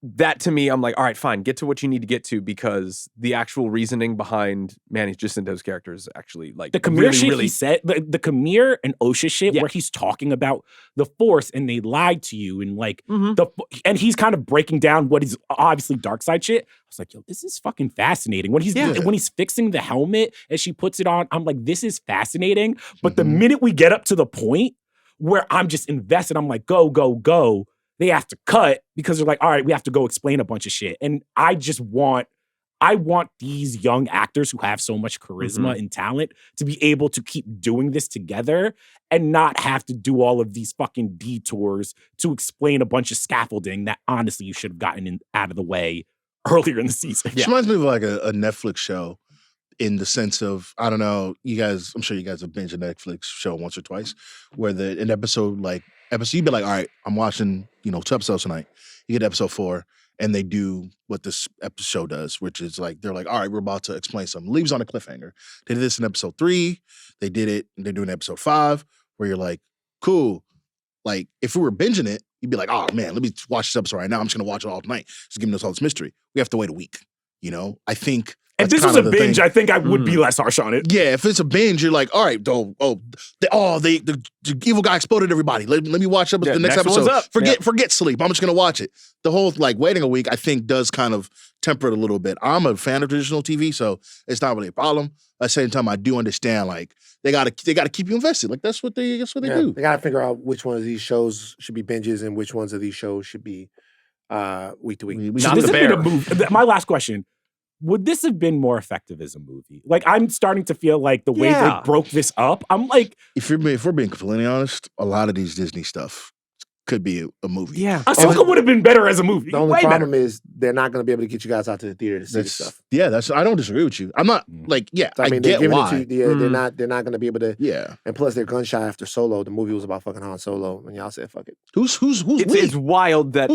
That to me, I'm like, all right, fine, get to what you need to get to because the actual reasoning behind Manny Jacinto's character is actually like the Kamir shit he said, the Kamir and Osha shit where he's talking about the Force and they lied to you and like and he's kind of breaking down what is obviously dark side shit. I was like, yo, this is fucking fascinating. When he's fixing the helmet and she puts it on, I'm like, this is fascinating. But the minute we get up to the point where I'm just invested, I'm like, go, go, go. They have to cut because they're like, all right, we have to go explain a bunch of shit. And I want these young actors who have so much charisma and talent to be able to keep doing this together and not have to do all of these fucking detours to explain a bunch of scaffolding that honestly you should have gotten out of the way earlier in the season. It reminds me of like a Netflix show in the sense of, I don't know, I'm sure you guys have binged a Netflix show once or twice where an episode, you'd be like, all right, I'm watching, 2 episodes tonight. You get episode 4, and they do what this episode does, which is like, they're like, all right, we're about to explain something. Leaves on a cliffhanger. They did this in episode 3. They did it, and they're doing episode 5, where you're like, cool. Like, if we were binging it, you'd be like, oh, man, let me watch this episode right now. I'm just going to watch it all tonight. Just giving us all this mystery. We have to wait a week, I think... If this was a binge, I think I would be less harsh on it. Yeah, if it's a binge, you're like, all right, the evil guy exploded everybody. Let me watch the next episode. Forget sleep. I'm just gonna watch it. The whole waiting a week, I think, does kind of temper it a little bit. I'm a fan of traditional TV, so it's not really a problem. At the same time, I do understand they gotta keep you invested. Like that's what they do. They gotta figure out which one of these shows should be binges and which ones of these shows should be week to week. Not the bear. My last question. Would this have been more effective as a movie? Like, I'm starting to feel like the way they broke this up, I'm like... If we're being completely honest, a lot of these Disney stuff could be a movie. Yeah. Ahsoka would have been better as a movie. The only problem is they're not going to be able to get you guys out to the theater to see this stuff. Yeah, I don't disagree with you. I'm not I get why. They're not going to be able to. Yeah. And plus, they're gun shy after Solo. The movie was about fucking Han Solo, and y'all said fuck it. Who's it's wild that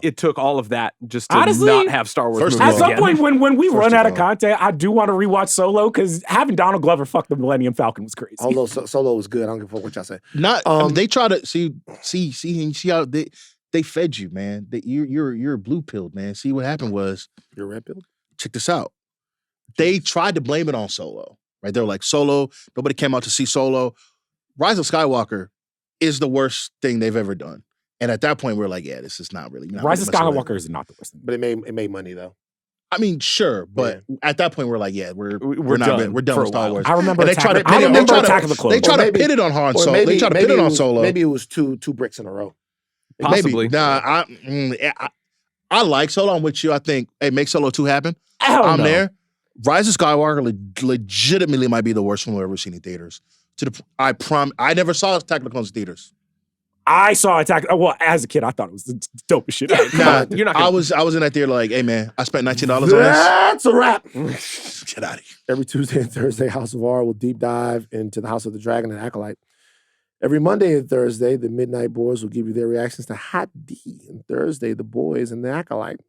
it took all of that just to honestly, not have Star Wars movies at some again. point when we run out of content, I do want to rewatch Solo because having Donald Glover fuck the Millennium Falcon was crazy. Although Solo was good, I don't give a fuck what y'all say. They try to see how they fed you, man. You're blue pilled, man. See what happened was you're red pilled. Check this out. They tried to blame it on Solo, right? They were like, Solo. Nobody came out to see Solo. Rise of Skywalker is the worst thing they've ever done. And at that point, we're like, yeah, this is not really. Rise of Skywalker is not the worst thing, but it made money though. I mean, sure, but at that point, we're like, yeah, we're done with Star Wars. I remember. And they try to Attack of the Clones. They try to pit it on Han Solo. They try to pit it on Solo. Maybe it was two bricks in a row. Possibly. Maybe. Nah, I like Solo. I'm with you. I think, hey, make Solo 2 happen. I'm there. Rise of Skywalker legitimately might be the worst film I've ever seen in theaters. I never saw Attack of the Clones in theaters. I saw Attack. Well, as a kid, I thought it was the dopest shit. Nah, you're not. I was in that theater like, hey man, I spent $19 on this. That's a wrap. Get out of here. Every Tuesday and Thursday, House of R will deep dive into the House of the Dragon and Acolyte. Every Monday and Thursday, the Midnight Boys will give you their reactions to Hot D. And Thursday, the Boys and the Acolyte.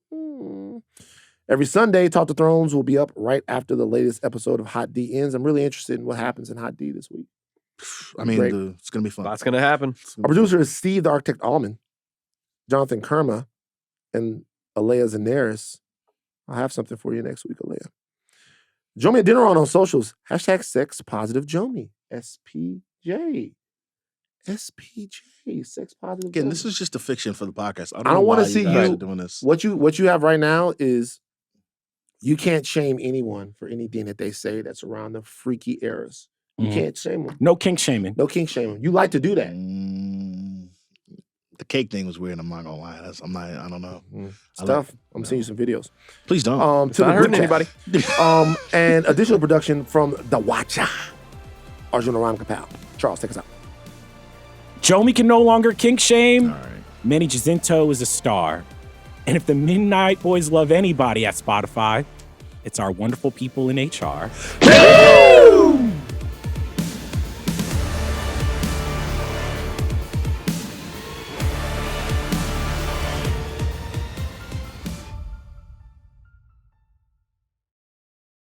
Every Sunday, Talk to Thrones will be up right after the latest episode of Hot D ends. I'm really interested in what happens in Hot D this week. I mean, it's going to be fun. That's going to happen. Our producer is Steve, the Architect Ahlman, Jonathan Kermah, and Aleya Zenieris. I'll have something for you next week, Aleya. Jomi Adeniran on socials. Hashtag sex positive Jomi. SPJ. SPJ. Sex positive Again, Jomi. this is just a fiction for the podcast. I don't want to see you doing this. What you have right now is you can't shame anyone for anything that they say that's around the freaky eras. You can't shame them. No kink shaming. No kink shaming. You like to do that. The cake thing was weird. I'm not gonna lie. I don't know. Stuff. I'm seeing you some videos. Please don't. To not hurting anybody. And additional production from The Watcher. Arjuna Ramgopal. Charles, take us out. Jomi can no longer kink shame. All right. Manny Jacinto is a star. And if the Midnight Boys love anybody at Spotify, It's our wonderful people in HR.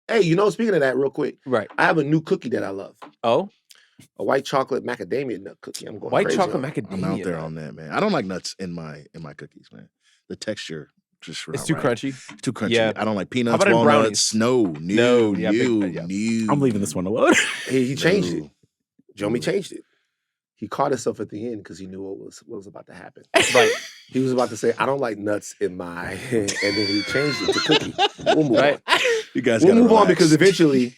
Hey, speaking of that, real quick, Right. I have a new cookie that I love. Oh, A white chocolate macadamia nut cookie. I'm going white crazy chocolate on it. macadamia. I'm out there nut. on that, man. I don't like nuts in my cookies, man. The texture just It's not too right. crunchy. Too crunchy. Yeah. I don't like How peanuts, about in walnuts. brownies? No. Yeah, I'm leaving this one alone. He changed it. No. Jomi changed it. He caught himself at the end because he knew what was about to happen. Right. He was about to say, "I don't like nuts in my," and then he changed it to cookie. We'll move Right. on. You guys We'll gotta move on relax. because eventually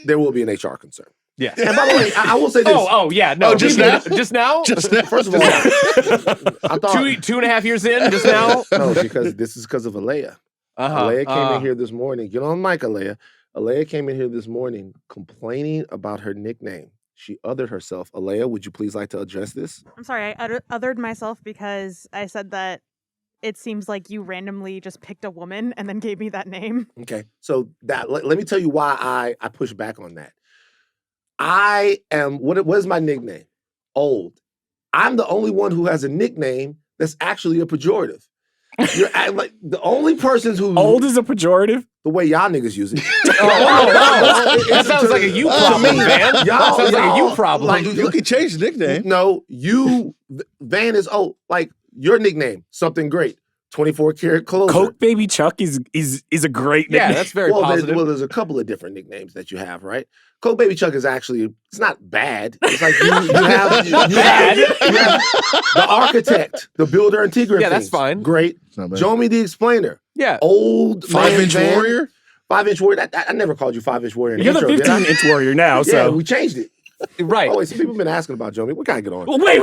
there will be an HR concern. Yeah. And by the way, I will say this. Oh, yeah. No, just now? Just now? Just now. First of all, I thought 2.5 years in, just now? no, because this is because of Aleya. Aleya came in here this morning. Get on mic, Aleya. Aleya came in here this morning complaining about her nickname. She othered herself. Aleya, would you please like to address this? I'm sorry, I othered myself because I said that it seems like you randomly just picked a woman and then gave me that name. Okay, so let me tell you why I push back on that. I am what is my nickname? Old. I'm the only one who has a nickname that's actually a pejorative. You're like the only person who Old is a pejorative? the way y'all niggas use it. That sounds like a you problem, man. That sounds like a you problem. Like, You can change the nickname. no, Van is old. Like your nickname, something great. 24 karat closer. Coke Baby Chuck is a great nickname. Yeah, that's very positive. There's a couple of different nicknames that you have, right? Coke Baby Chuck is actually, it's not bad. It's like you have the architect, the builder, and Tigger. Yeah, that's fine. Great. Not bad. Jomi the explainer. Yeah. Old 5-inch man Van. warrior? 5-inch warrior. I never called you 5-inch warrior. In You're the intro, did I? 15-inch warrior now, Yeah, so. we changed it. Right. Oh, wait, some people have been asking about Jomi. We gotta get on. Well, wait.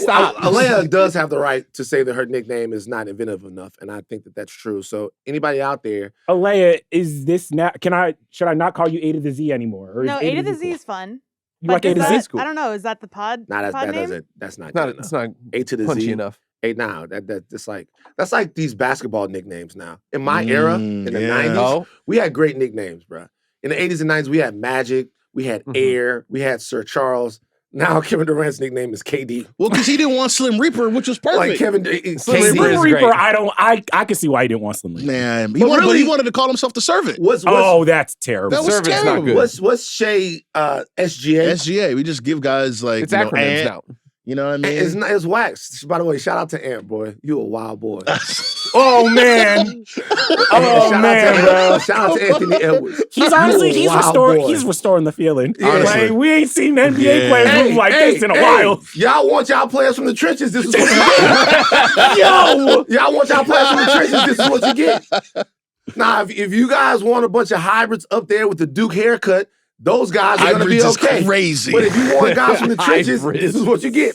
Stop. Aleya does have the right to say that her nickname is not inventive enough, and I think that that's true. So anybody out there, Aleya, is this now? Should I not call you A to the Z anymore? Or No, is A to the Z cool? is fun. You like A to is Z? that- cool. I don't know. Is that the pod? nah, pod name? that's not It's not, good it's enough. not A to the punchy Z. enough. Hey, now that's like these basketball nicknames now. In my era, in the yeah. 90s, Oh, we had great nicknames, bro. In the 80s and 90s, we had Magic, we had Air, we had Sir Charles. Now Kevin Durant's nickname is KD. Well, because he didn't want Slim Reaper, which was perfect. Like Kevin, Slim KD. Reaper Slim is Reaper, great. I can see why he didn't want Slim Reaper. Man, he But wanted, really- he wanted to call himself the Servant. What's Oh, that's terrible. That was Servant's not terrible. good. what's Shay SGA? SGA. We just give guys like it's acronyms Ant, now. You know what I mean? It's not, it's wax. By the way, shout out to Ant, boy. You a wild boy. Oh, man. Oh, shout man, out to, bro. Shout out to Anthony Edwards. He's honestly, You a wild boy. he's restoring the feeling. Yeah. Like, we ain't seen NBA Yeah. players move like this in a while. Y'all want y'all players from the trenches, this is what you get. Yo! Y'all want y'all players from the trenches, this is what you get. Now, if you guys want a bunch of hybrids up there with the Duke haircut, those guys are going to be Hybrids is okay. crazy. But if you want guys from the trenches, Hybrids. this is what you get.